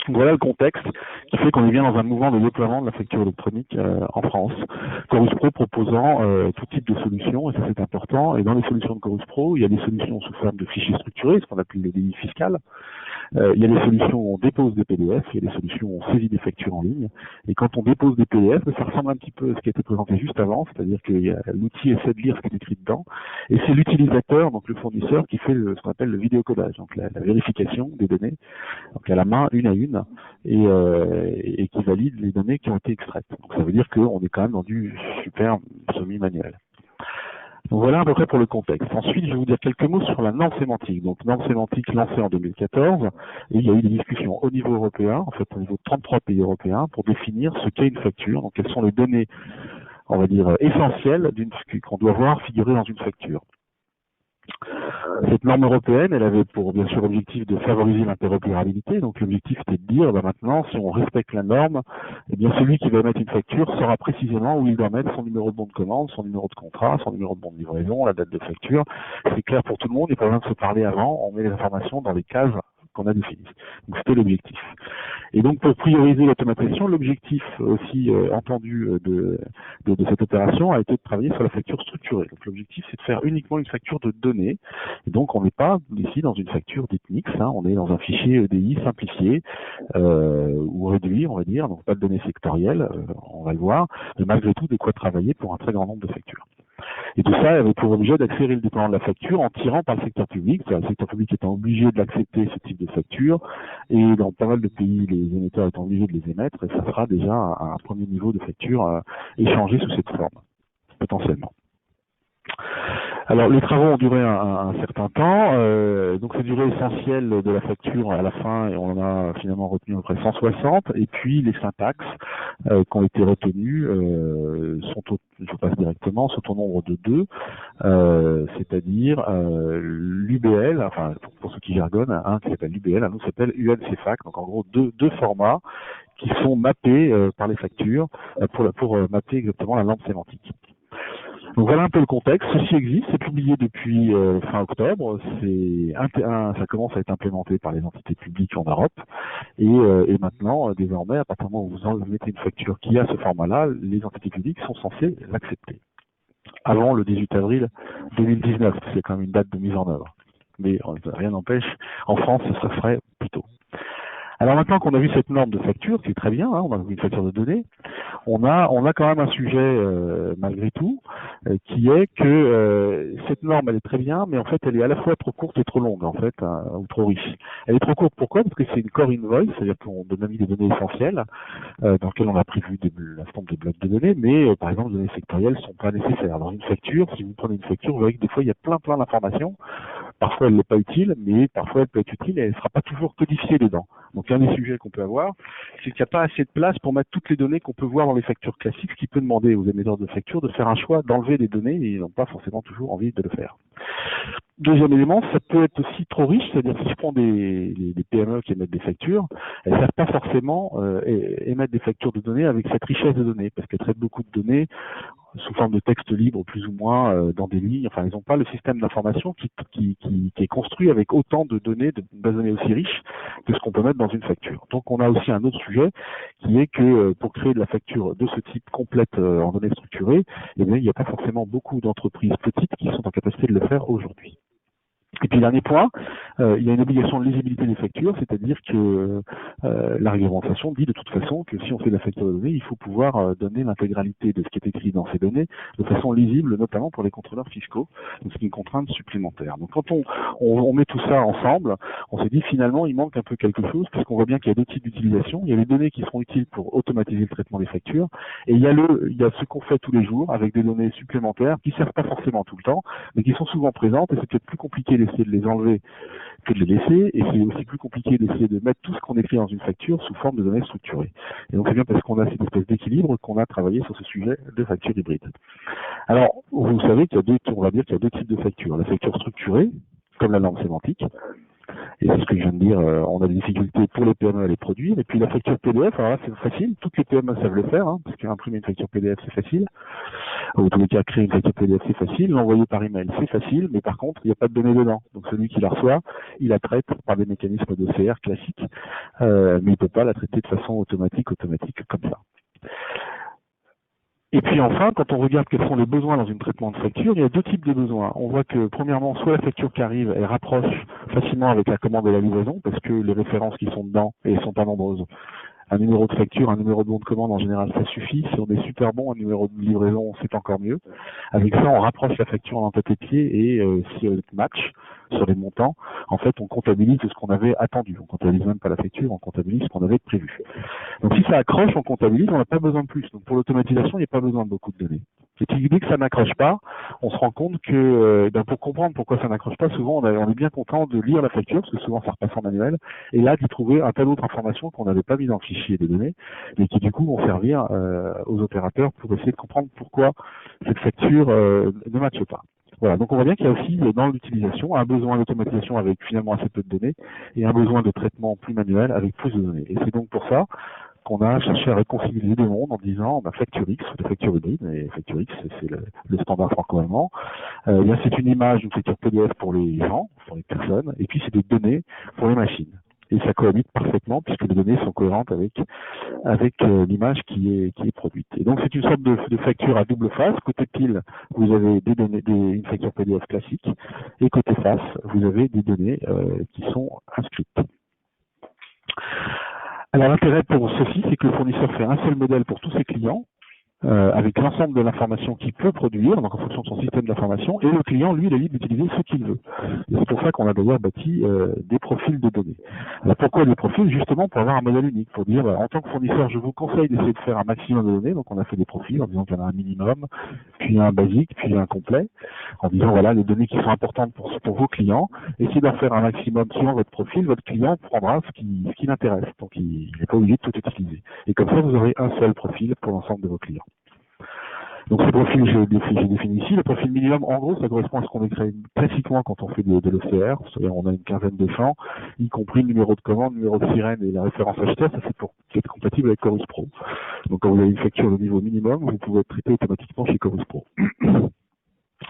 Voilà le contexte qui fait qu'on est bien dans un mouvement de déploiement de la facture électronique en France. Chorus Pro proposant tout type de solutions, et ça c'est important. Et dans les solutions de Chorus Pro, il y a des solutions sous forme de fichiers structurés, ce qu'on appelle le DI fiscal. Il y a des solutions où on dépose des PDF, il y a des solutions où on saisit des factures en ligne. Et quand on dépose des PDF, ça ressemble un petit peu à ce qui a été présenté juste avant, c'est-à-dire que l'outil essaie de lire ce qui est écrit dedans. Et c'est l'utilisateur, donc le fournisseur, qui fait ce qu'on appelle le vidéocodage, donc la vérification des données, donc à la main, une à une, et qui valide les données qui ont été extraites. Donc ça veut dire qu'on est quand même dans du super semi-manuel. Donc voilà à peu près pour le contexte. Ensuite, je vais vous dire quelques mots sur la norme sémantique. Donc norme sémantique lancée en 2014, et il y a eu des discussions au niveau européen, en fait au niveau de 33 pays européens, pour définir ce qu'est une facture, donc quelles sont les données, on va dire, essentielles qu'on doit voir figurer dans une facture. Cette norme européenne, elle avait pour bien sûr objectif de favoriser l'interopérabilité. Donc l'objectif était de dire, maintenant, si on respecte la norme, eh bien celui qui va émettre une facture saura précisément où il doit mettre son numéro de bon de commande, son numéro de contrat, son numéro de bon de livraison, la date de facture. C'est clair pour tout le monde, il n'y a pas besoin de se parler avant, on met les informations dans les cases qu'on a définies. Donc c'était l'objectif. Et donc pour prioriser l'automatisation, l'objectif aussi entendu de cette opération a été de travailler sur la facture structurée. Donc l'objectif c'est de faire uniquement une facture de données. Et donc on n'est pas ici dans une facture d'Ethnix, on est dans un fichier EDI simplifié ou réduit, on va dire, donc pas de données sectorielles, on va le voir, mais malgré tout de quoi travailler pour un très grand nombre de factures. Et tout ça avait pour objet d'accélérer le déploiement de la facture en tirant par le secteur public, le secteur public étant obligé d'accepter ce type de facture, et dans pas mal de pays, les émetteurs étant obligés de les émettre, et ça sera déjà un premier niveau de facture échangé sous cette forme, potentiellement. Alors les travaux ont duré un certain temps, donc cette durée essentielle de la facture à la fin, et on en a finalement retenu à peu près 160, et puis les syntaxes qui ont été retenues je passe directement, sont au nombre de 2, c'est-à-dire l'UBL, enfin pour ceux qui jargonnent, un qui s'appelle l'UBL, un autre s'appelle UNCFAC, donc en gros deux formats qui sont mappés par les factures pour mapper exactement la norme sémantique. Donc voilà un peu le contexte. Ceci existe, c'est publié depuis fin octobre. Ça commence à être implémenté par les entités publiques en Europe. Et maintenant, désormais, à partir du moment où vous mettez une facture qui a ce format-là, les entités publiques sont censées l'accepter. Avant le 18 avril 2019, c'est quand même une date de mise en œuvre. Mais rien n'empêche, en France, ça se ferait plus tôt. Alors maintenant qu'on a vu cette norme de facture, c'est très bien, hein, on a vu une facture de données, on a quand même un sujet malgré tout, qui est que cette norme elle est très bien, mais en fait elle est à la fois trop courte et trop longue en fait, hein, ou trop riche. Elle est trop courte pourquoi? Parce que c'est une core invoice, c'est-à-dire qu'on donne mis des données essentielles, dans lesquelles on a prévu l'instant des blocs de données, mais par exemple les données sectorielles sont pas nécessaires. Dans une facture, si vous prenez une facture, vous voyez que des fois il y a plein d'informations. Parfois, elle n'est pas utile, mais parfois, elle peut être utile et elle ne sera pas toujours codifiée dedans. Donc, un des sujets qu'on peut avoir, c'est qu'il n'y a pas assez de place pour mettre toutes les données qu'on peut voir dans les factures classiques, ce qui peut demander aux émetteurs de factures de faire un choix d'enlever des données et ils n'ont pas forcément toujours envie de le faire. Deuxième élément, ça peut être aussi trop riche, c'est-à-dire si je prends des PME qui émettent des factures, elles ne savent pas forcément émettre des factures de données avec cette richesse de données, parce qu'elles traitent beaucoup de données sous forme de texte libre plus ou moins dans des lignes. Enfin, ils n'ont pas le système d'information qui est construit avec autant de données, de bases de données aussi riches que ce qu'on peut mettre dans une facture. Donc, on a aussi un autre sujet qui est que pour créer de la facture de ce type complète en données structurées, eh bien, il n'y a pas forcément beaucoup d'entreprises petites qui sont en capacité de le faire aujourd'hui. Et puis dernier point, il y a une obligation de lisibilité des factures, c'est-à-dire que la réglementation dit de toute façon que si on fait de la facture de données, il faut pouvoir donner l'intégralité de ce qui est écrit dans ces données de façon lisible, notamment pour les contrôleurs fiscaux, donc c'est une contrainte supplémentaire. Donc quand on met tout ça ensemble, on s'est dit finalement il manque un peu quelque chose, puisqu'on voit bien qu'il y a deux types d'utilisation. Il y a les données qui seront utiles pour automatiser le traitement des factures, et il y a ce qu'on fait tous les jours avec des données supplémentaires qui ne servent pas forcément tout le temps, mais qui sont souvent présentes, et c'est peut-être plus compliqué d'essayer de les enlever que de les laisser, et c'est aussi plus compliqué d'essayer de mettre tout ce qu'on écrit dans une facture sous forme de données structurées. Et donc c'est bien parce qu'on a cette espèce d'équilibre qu'on a travaillé sur ce sujet de facture hybride. Alors, vous savez qu'il y a deux types de factures. La facture structurée, comme la norme sémantique, et c'est ce que je viens de dire, on a des difficultés pour les PME à les produire. Et puis la facture PDF, alors là c'est facile, toutes les PME savent le faire, hein, parce qu'imprimer une facture PDF c'est facile. Ou en tous les cas, créer une facture PDF c'est facile, l'envoyer par email c'est facile, mais par contre il n'y a pas de données dedans. Donc celui qui la reçoit, il la traite par des mécanismes d'OCR classiques, mais il ne peut pas la traiter de façon automatique comme ça. Et puis enfin, quand on regarde quels sont les besoins dans un traitement de facture, il y a deux types de besoins. On voit que premièrement, soit la facture qui arrive, elle rapproche facilement avec la commande et la livraison, parce que les références qui sont dedans, et elles sont pas nombreuses. Un numéro de facture, un numéro de bon de commande, en général, ça suffit. Si on est super bon, un numéro de livraison, c'est encore mieux. Avec ça, on rapproche la facture en tête et pied et si elle match sur les montants, en fait, on comptabilise ce qu'on avait attendu. On comptabilise même pas la facture, on comptabilise ce qu'on avait prévu. Donc, si ça accroche, on comptabilise, on n'a pas besoin de plus. Donc, pour l'automatisation, il n'y a pas besoin de beaucoup de données. Et puis, dès que ça n'accroche pas, on se rend compte que, pour comprendre pourquoi ça n'accroche pas, souvent, on est bien content de lire la facture, parce que souvent, ça repasse en manuel, et là, d'y trouver un tas d'autres informations qu'on n'avait pas mis dans le fichier des données, et qui, du coup, vont servir aux opérateurs pour essayer de comprendre pourquoi cette facture ne matche pas. Voilà, donc on voit bien qu'il y a aussi dans l'utilisation un besoin d'automatisation avec finalement assez peu de données et un besoin de traitement plus manuel avec plus de données. Et c'est donc pour ça qu'on a cherché à réconcilier les deux mondes en disant facture X, de facture hybride, et facture X c'est le standard franco-allemand. C'est une image, une facture PDF pour les gens, pour les personnes, et puis c'est des données pour les machines. Et ça cohabite parfaitement puisque les données sont cohérentes avec l'image qui est produite. Et donc c'est une sorte de facture à double face. Côté pile, vous avez des données, une facture PDF classique, et côté face, vous avez des données qui sont inscrites. Alors l'intérêt pour ceci, c'est que le fournisseur fait un seul modèle pour tous ses clients, avec l'ensemble de l'information qu'il peut produire, donc en fonction de son système d'information, et le client, lui, il est libre d'utiliser ce qu'il veut. Et c'est pour ça qu'on a d'ailleurs bâti des profils de données. Alors pourquoi des profils? Justement pour avoir un modèle unique, pour dire, en tant que fournisseur, je vous conseille d'essayer de faire un maximum de données, donc on a fait des profils en disant qu'il y en a un minimum, puis un basique, puis un complet, en disant, voilà, les données qui sont importantes pour vos clients, essayez d'en faire un maximum suivant votre profil, votre client prendra ce qui l'intéresse, donc il n'est pas obligé de tout utiliser. Et comme ça, vous aurez un seul profil pour l'ensemble de vos clients. Donc ce profil, j'ai défini ici. Le profil minimum, en gros, ça correspond à ce qu'on écrit classiquement quand on fait de l'OCR. C'est-à-dire on a une quinzaine de champs, y compris le numéro de commande, le numéro de sirène et la référence acheteur. Ça c'est pour être compatible avec Chorus Pro. Donc quand vous avez une facture de niveau minimum, vous pouvez être traité automatiquement chez Chorus Pro.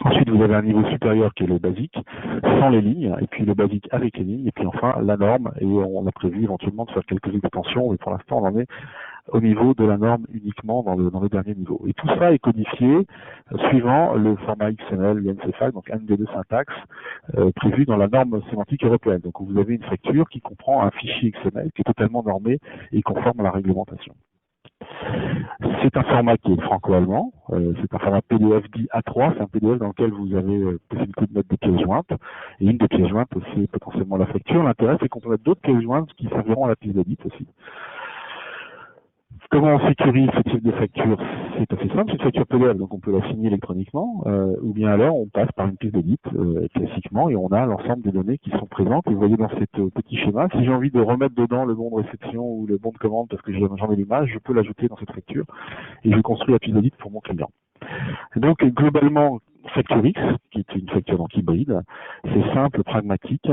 Ensuite, vous avez un niveau supérieur qui est le basique, sans les lignes, et puis le basique avec les lignes, et puis enfin la norme, et on a prévu éventuellement de faire quelques extensions, mais pour l'instant on en est au niveau de la norme uniquement dans le dernier niveau. Et tout ça est codifié suivant le format XML, UNC5, donc un des deux syntaxes prévus dans la norme sémantique européenne. Donc vous avez une facture qui comprend un fichier XML qui est totalement normé et conforme à la réglementation. C'est un format qui est franco-allemand, c'est un format PDF dit A3, c'est un PDF dans lequel vous avez possibilité de mettre des pièces jointes, et une des pièces jointes aussi est potentiellement la facture. L'intérêt c'est qu'on peut mettre d'autres pièces jointes qui serviront à la pièce d'audit aussi. Comment on sécurise ce type de facture? C'est assez simple, c'est une facture PDF, donc on peut la signer électroniquement, ou bien alors on passe par une pièce d'audit classiquement et on a l'ensemble des données qui sont présentes. Et vous voyez dans ce petit schéma, si j'ai envie de remettre dedans le bon de réception ou le bon de commande parce que j'en ai l'image, je peux l'ajouter dans cette facture et je construis la pièce d'audit pour mon client. Donc globalement, FactureX, qui est une facture donc hybride, c'est simple, pragmatique.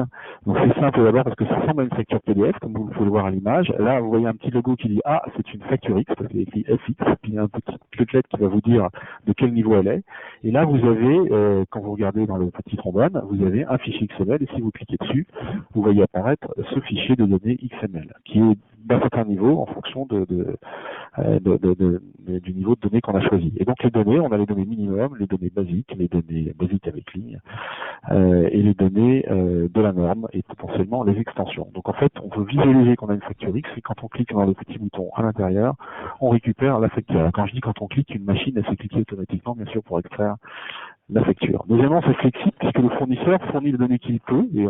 Donc c'est simple d'abord parce que ça ressemble à une facture PDF, comme vous pouvez le voir à l'image. Là, vous voyez un petit logo qui dit ah, c'est une FactureX, parce qu'il est écrit FX, puis il y a un petit lettre qui va vous dire de quel niveau elle est. Et là, vous avez, quand vous regardez dans le petit trombone, vous avez un fichier XML, et si vous cliquez dessus, vous voyez apparaître ce fichier de données XML, qui est d'un certain niveau en fonction du niveau de données qu'on a choisi. Et donc les données, on a les données minimum, les données basiques avec ligne, et les données de la norme et potentiellement les extensions. Donc en fait, on peut visualiser qu'on a une facture X et quand on clique dans le petit bouton à l'intérieur, on récupère la facture. Alors, quand je dis quand on clique, une machine, elle s'est cliquée automatiquement, bien sûr, pour extraire la facture. Deuxièmement, c'est flexible puisque le fournisseur fournit les données qu'il peut et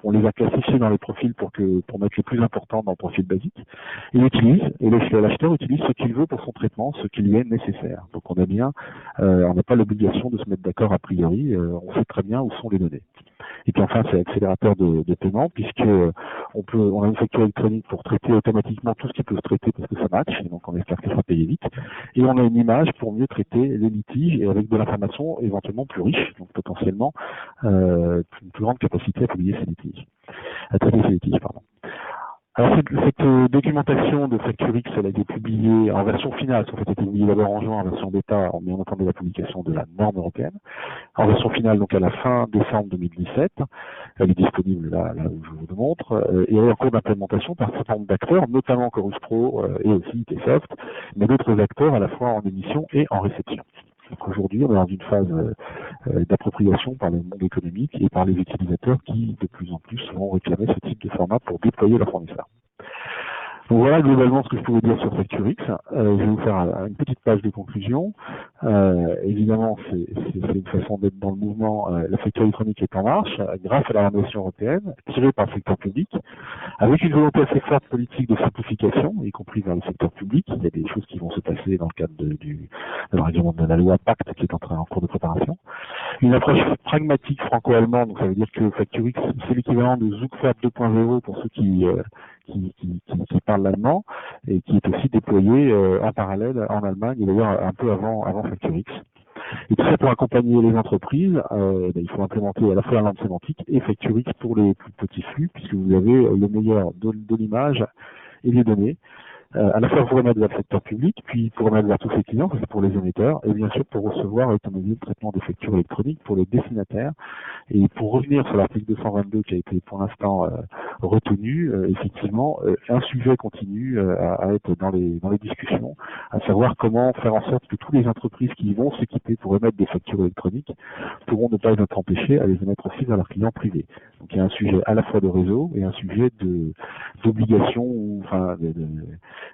on les a classifiées dans les profils pour mettre les plus importants dans le profil basique. Il utilise, et l'acheteur utilise ce qu'il veut pour son traitement, ce qui lui est nécessaire. Donc on n'a pas l'obligation de se mettre d'accord a priori, on sait très bien où sont les données. Et puis enfin, c'est accélérateur de paiement puisque on a une facture électronique pour traiter automatiquement tout ce qui peut se traiter parce que ça match, et donc on espère que ça sera payé vite. Et on a une image pour mieux traiter les litiges et avec de l'information éventuellement plus riche, donc potentiellement une plus grande capacité à publier ces litiges, à traiter ces litiges, pardon. Alors cette documentation de FactureX, elle a été publiée en version finale, en fait, elle a été publiée d'abord en juin en version bêta, mais on attendait la publication de la norme européenne. En version finale, donc à la fin décembre 2017, elle est disponible là où je vous le montre, et elle est en cours d'implémentation par un certain nombre d'acteurs, notamment Chorus Pro et aussi ITsoft, mais d'autres acteurs à la fois en émission et en réception. Donc aujourd'hui, on est dans une phase d'appropriation par le monde économique et par les utilisateurs qui, de plus en plus, vont réclamer ce type de format pour déployer leur fournisseur. Donc voilà globalement ce que je peux vous dire sur FactureX. Je vais vous faire une petite page de conclusion. Évidemment, c'est une façon d'être dans le mouvement. La facture électronique est en marche grâce à la réglementation européenne, tirée par le secteur public, avec une volonté assez forte politique de simplification, y compris vers le secteur public. Il y a des choses qui vont se passer dans le cadre de la règlement de la loi Pacte qui est en cours de préparation. Une approche pragmatique franco-allemande, donc ça veut dire que FactureX, c'est l'équivalent de Zugfab 2.0 pour ceux qui parle l'allemand et qui est aussi déployé en parallèle en Allemagne et d'ailleurs un peu avant FactureX. Et tout ça pour accompagner les entreprises, il faut implémenter à la fois la norme sémantique et FactureX pour les plus petits flux puisque vous avez le meilleur de l'image et les données. À la fois pour remettre vers le secteur public, puis pour remettre vers tous ses clients, c'est pour les émetteurs, et bien sûr pour recevoir et automatiser le traitement des factures électroniques pour les destinataires. Et pour revenir sur l'article 222 qui a été pour l'instant retenu, effectivement, un sujet continue à être dans les discussions, à savoir comment faire en sorte que toutes les entreprises qui vont s'équiper pour émettre des factures électroniques pourront ne pas être empêchées à les émettre aussi vers leurs clients privés. Donc il y a un sujet à la fois de réseau et un sujet d'obligation ou enfin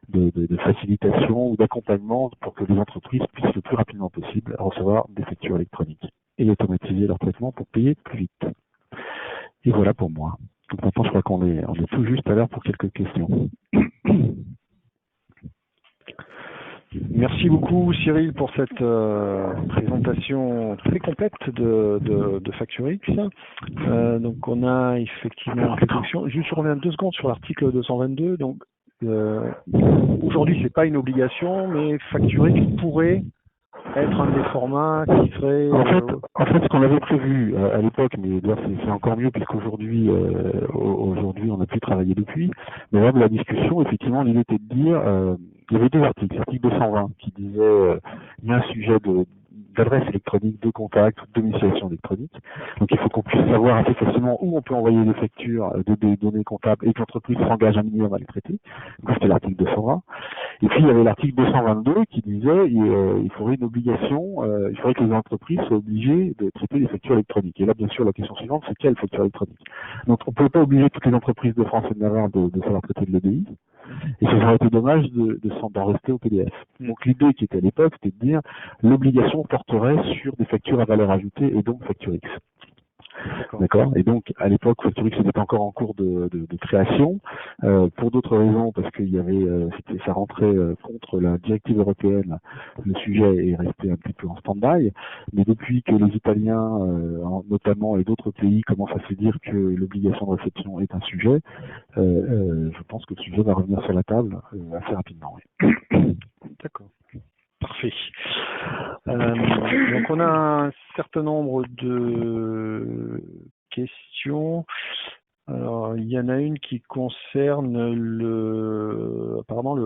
de facilitation ou d'accompagnement pour que les entreprises puissent le plus rapidement possible recevoir des factures électroniques et automatiser leur traitement pour payer plus vite. Et voilà pour moi. Donc maintenant, je crois qu'on est tout juste à l'heure pour quelques questions. Merci beaucoup Cyril pour cette présentation très complète de FactureX. Donc on a effectivement quelques questions. Juste je reviens 2 secondes sur l'article 222. Donc aujourd'hui c'est pas une obligation, mais FactureX pourrait être un des formats qui serait... En fait, ce qu'on avait prévu à l'époque, mais c'est encore mieux puisqu'aujourd'hui aujourd'hui on a pu travailler depuis, mais lors de la discussion, effectivement, l'idée était de dire, il y avait 2 articles. L'article 220 qui disait il y a un sujet d'adresse électronique, de contact ou de domiciliation électronique. Donc il faut qu'on puisse savoir assez facilement où on peut envoyer des factures des données comptables et que l'entreprise s'engage un minimum à les traiter. Donc c'était l'article 220. Et puis il y avait l'article 222 qui disait il faudrait une obligation, il faudrait que les entreprises soient obligées de traiter les factures électroniques. Et là bien sûr la question suivante c'est quelle facture électronique. Donc on ne peut pas obliger toutes les entreprises de France et de Navarre de savoir traiter de l'EDI. Et ça aurait été dommage d'en rester au PDF. Donc l'idée qui était à l'époque, c'était de dire l'obligation porterait sur des factures à valeur ajoutée et donc facture X. D'accord. Et donc à l'époque, Facture X était encore en cours de création, pour d'autres raisons, parce qu'il y avait, ça rentrait contre la directive européenne. Le sujet est resté un petit peu en stand-by. Mais depuis que les Italiens, notamment, et d'autres pays commencent à se dire que l'obligation de réception est un sujet, je pense que le sujet va revenir sur la table assez rapidement. Oui. D'accord. Parfait. Donc on a un certain nombre de questions. Alors il y en a une qui concerne apparemment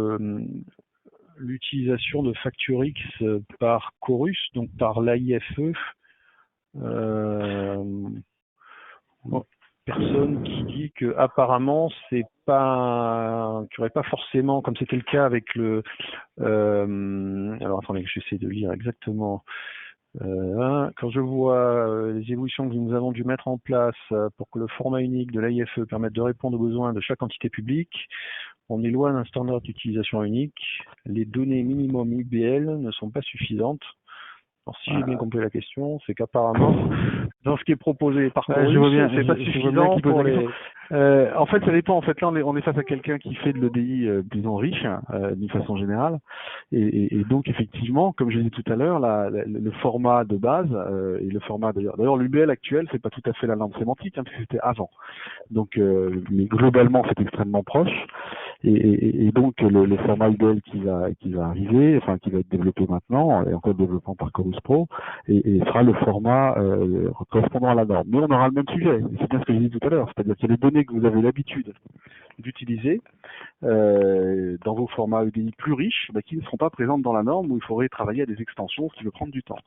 l'utilisation de Facture X par Chorus, donc par l'AIFE. Personne qui dit que apparemment c'est pas, qu'il n'y aurait pas forcément, comme c'était le cas avec alors attendez, j'essaie de lire exactement. Quand je vois les évolutions que nous avons dû mettre en place pour que le format unique de l'AIFE permette de répondre aux besoins de chaque entité publique, on est loin d'un standard d'utilisation unique. Les données minimum UBL ne sont pas suffisantes. Alors si j'ai bien compris la question, c'est qu'apparemment, dans ce qui est proposé par Chorus, c'est pas suffisant pour les... En fait, ça dépend. En fait, là, on est face à quelqu'un qui fait de l'EDI, disons, riche, d'une façon générale. Et donc, effectivement, comme je l'ai dit tout à l'heure, le format de base, et le format d'ailleurs, l'UBL actuel, c'est pas tout à fait la norme sémantique, puisque c'était avant. Donc, mais globalement, c'est extrêmement proche. Et donc, le format UBL qui va arriver, enfin, qui va être développé maintenant, et encore développement par Chorus Pro, et sera le format correspondant à la norme. Mais on aura le même sujet. C'est bien ce que j'ai dit tout à l'heure. C'est-à-dire qu'il y a des données que vous avez l'habitude d'utiliser dans vos formats EDI plus riches, qui ne seront pas présentes dans la norme, où il faudrait travailler à des extensions, ce qui veut prendre du temps.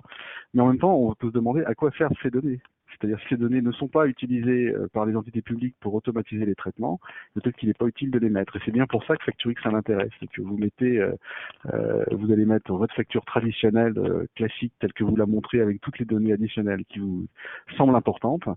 Mais en même temps, on peut se demander à quoi servent ces données. C'est-à-dire que ces données ne sont pas utilisées par les entités publiques pour automatiser les traitements, peut-être qu'il n'est pas utile de les mettre. Et c'est bien pour ça que Facture X a un intérêt. C'est que vous mettez, vous allez mettre votre facture traditionnelle, classique, telle que vous la montrez avec toutes les données additionnelles qui vous semblent importantes.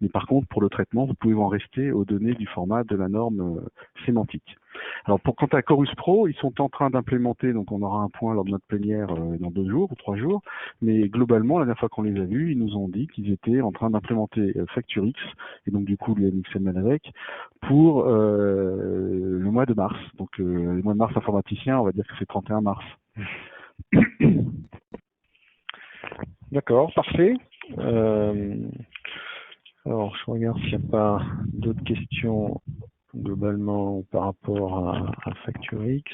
Mais par contre, pour le traitement, vous pouvez en rester aux données du format de la norme sémantique. Alors quant à Chorus Pro, ils sont en train d'implémenter, donc on aura un point lors de notre plénière dans 2 jours ou 3 jours, mais globalement, la dernière fois qu'on les a vus, ils nous ont dit qu'ils étaient en train d'implémenter Facture X, et donc du coup le MXML avec, pour le mois de mars. Donc le mois de mars informaticien, on va dire que c'est 31 mars. D'accord, parfait. Alors je regarde s'il n'y a pas d'autres questions globalement par rapport à Facture X.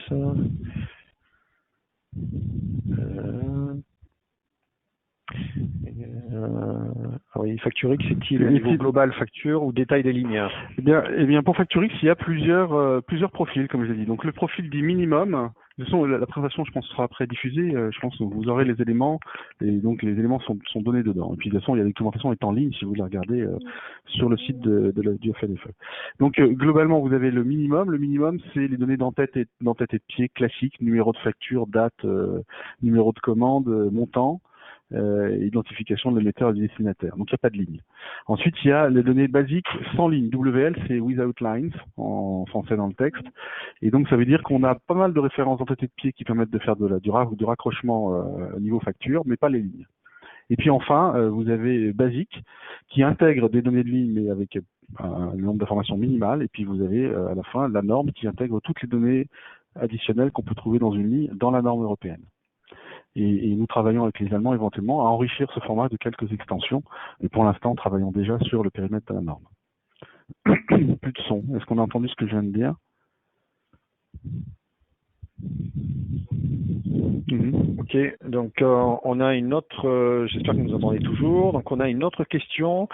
Oui, Facture X, c'est-il au niveau global facture ou détail des lignes? Eh bien, pour Facture X, il y a plusieurs profils, comme je l'ai dit. Donc, le profil dit minimum. De toute façon, la présentation, je pense, sera après diffusée. Je pense que vous aurez les éléments, et donc les éléments sont donnés dedans. Et puis, de toute façon, il y a la documentation est en ligne si vous la regardez sur le site du FNFE. Donc, globalement, vous avez le minimum. Le minimum, c'est les données d'entête et de pied classiques, numéro de facture, date, numéro de commande, montant. Identification de l'émetteur et du destinataire. Donc il n'y a pas de ligne. Ensuite, il y a les données basiques sans ligne. WL, c'est without lines en français dans le texte. Et donc ça veut dire qu'on a pas mal de références d'entité de pied qui permettent de faire du raccrochement au niveau facture, mais pas les lignes. Et puis enfin, vous avez basique qui intègre des données de ligne, mais avec un nombre d'informations minimal. Et puis vous avez à la fin la norme qui intègre toutes les données additionnelles qu'on peut trouver dans une ligne dans la norme européenne. Et nous travaillons avec les Allemands éventuellement à enrichir ce format de quelques extensions. Et pour l'instant, travaillons déjà sur le périmètre de la norme. Plus de son. Est-ce qu'on a entendu ce que je viens de dire? Ok, donc on a une autre, j'espère que vous nous entendez toujours, donc on a une autre question,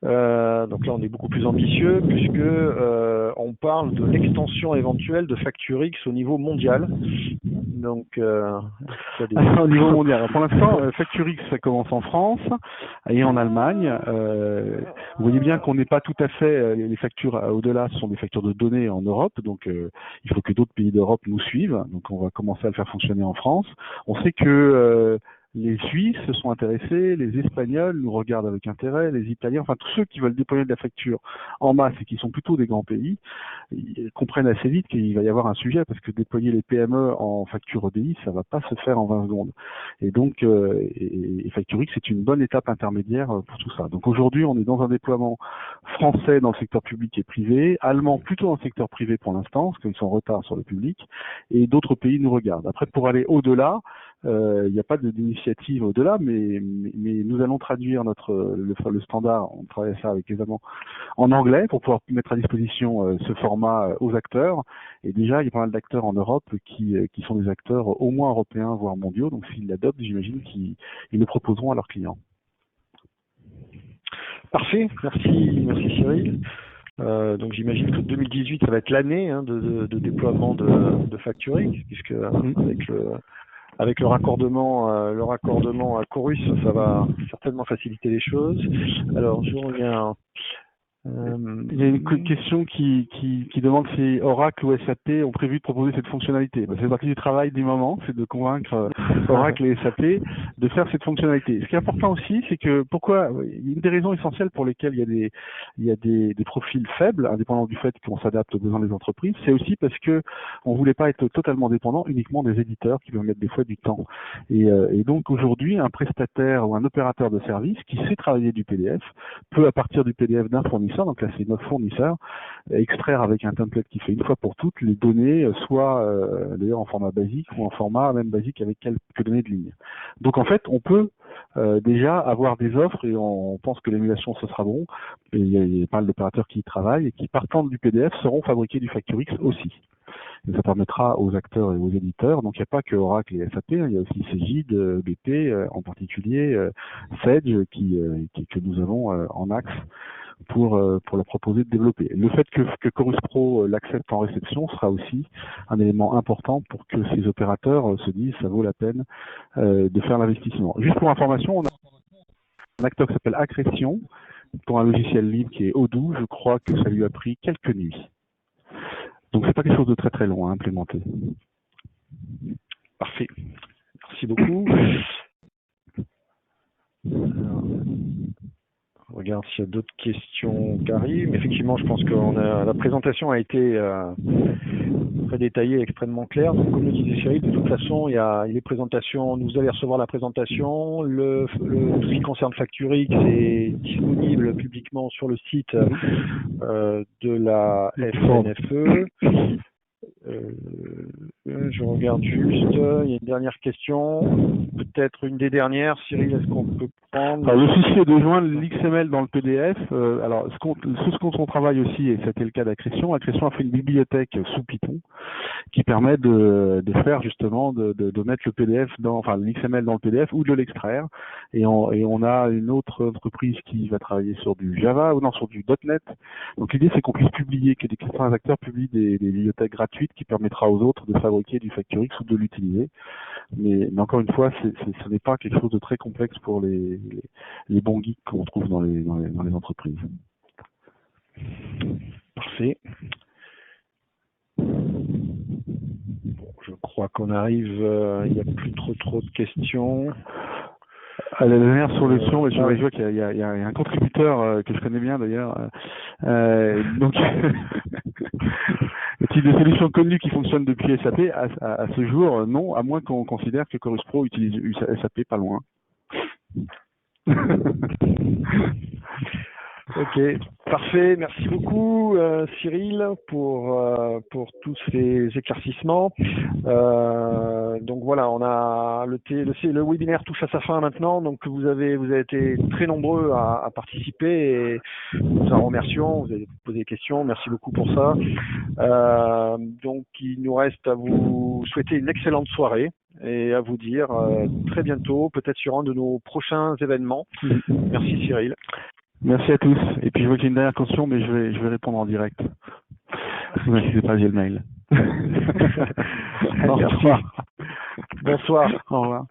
donc là on est beaucoup plus ambitieux puisque on on parle de l'extension éventuelle de FactureX au niveau mondial. Donc, au niveau mondial. Pour l'instant, FactureX, ça commence en France et en Allemagne. Vous voyez bien qu'on n'est pas tout à fait, les factures au-delà sont des factures de données en Europe, donc il faut que d'autres pays d'Europe nous suivent. Donc on va commencer à le faire fonctionner en France. On sait que les Suisses se sont intéressés, les Espagnols nous regardent avec intérêt, les Italiens, enfin tous ceux qui veulent déployer de la facture en masse et qui sont plutôt des grands pays, ils comprennent assez vite qu'il va y avoir un sujet parce que déployer les PME en facture EDI, ça va pas se faire en 20 secondes. Et donc, et FactureX, c'est une bonne étape intermédiaire pour tout ça. Donc aujourd'hui, on est dans un déploiement français dans le secteur public et privé, allemand plutôt dans le secteur privé pour l'instant, parce qu'ils sont en retard sur le public, et d'autres pays nous regardent. Après, pour aller au-delà, il n'y a pas d'initiative au-delà, mais nous allons traduire le standard, on travaille à ça avec les Allemands, en anglais pour pouvoir mettre à disposition ce format aux acteurs. Et déjà, il y a pas mal d'acteurs en Europe qui sont des acteurs au moins européens, voire mondiaux. Donc s'ils l'adoptent, j'imagine qu'ils le proposeront à leurs clients. Parfait, merci Cyril. Donc j'imagine que 2018, ça va être l'année de déploiement de FactureX, puisque avec le raccordement à Chorus, ça va certainement faciliter les choses. Alors, je reviens. Il y a une question qui demande si Oracle ou SAP ont prévu de proposer cette fonctionnalité. C'est partie du travail du moment, c'est de convaincre Oracle et SAP de faire cette fonctionnalité. Ce qui est important aussi, c'est que une des raisons essentielles pour lesquelles il y a des profils faibles, indépendamment du fait qu'on s'adapte aux besoins des entreprises, c'est aussi parce que on voulait pas être totalement dépendant uniquement des éditeurs qui veulent mettre des fois du temps. Et donc aujourd'hui, un prestataire ou un opérateur de service qui sait travailler du PDF peut, à partir du PDF d'un fournisseur, donc là c'est notre fournisseur, extraire avec un template qui fait une fois pour toutes les données, soit d'ailleurs en format basique ou en format même basique avec quelques données de ligne. Donc en fait on peut déjà avoir des offres et on pense que l'émulation ce sera bon, et il y a pas mal d'opérateurs qui y travaillent et qui partant du PDF seront fabriqués du FactureX aussi. Et ça permettra aux acteurs et aux éditeurs, donc il n'y a pas que Oracle et SAP, il y a aussi Cegid, BP en particulier, Sage que nous avons en axe pour la proposer de développer. Le fait que Chorus Pro l'accepte en réception sera aussi un élément important pour que ces opérateurs se disent ça vaut la peine de faire l'investissement. Juste pour information, on a un acteur qui s'appelle Accretion pour un logiciel libre qui est Odoo. Je crois que ça lui a pris quelques nuits. Donc c'est pas quelque chose de très très long à implémenter. Parfait. Merci beaucoup. On regarde s'il y a d'autres questions qui arrivent. Effectivement, je pense que la présentation a été très détaillée, extrêmement claire. Donc, comme le disait Cyril, de toute façon, il y a les présentations. Vous allez recevoir la présentation. Tout ce qui concerne FactureX est disponible publiquement sur le site de la FNFE. Je regarde juste, il y a une dernière question, peut-être une des dernières. Cyril, est-ce qu'on peut prendre... Alors, le souci est de joindre l'XML dans le PDF. Alors, ce dont on travaille aussi, et c'était le cas d'Accretion, Accretion a fait une bibliothèque sous Python qui permet de faire justement, de mettre le PDF l'XML dans le PDF ou de l'extraire. Et on a une autre entreprise qui va travailler sur du Java, sur du .NET. Donc l'idée c'est qu'on puisse publier, que certains acteurs publient des bibliothèques gratuites qui permettra aux autres de fabriquer du FactureX ou de l'utiliser. Mais encore une fois, ce n'est pas quelque chose de très complexe pour les bons geeks qu'on trouve dans les entreprises. Parfait. Bon, je crois qu'on arrive, il n'y a plus trop de questions. À la dernière solution, je vois qu'il y a un contributeur que je connais bien d'ailleurs. Donc, le type de solution connue qui fonctionne depuis SAP, à ce jour, non, à moins qu'on considère que Chorus Pro utilise SAP pas loin. Ok, parfait. Merci beaucoup Cyril pour tous ces éclaircissements. Donc voilà, on a le webinaire touche à sa fin maintenant. Donc vous avez été très nombreux à participer et nous en remercions. Vous avez posé des questions. Merci beaucoup pour ça. Donc il nous reste à vous souhaiter une excellente soirée et à vous dire très bientôt, peut-être sur un de nos prochains événements. Merci Cyril. Merci à tous. Et puis je vois qu'il y a une dernière question, mais je vais répondre en direct. Ne pas, j'ai le mail. Merci. Bonsoir. Au revoir.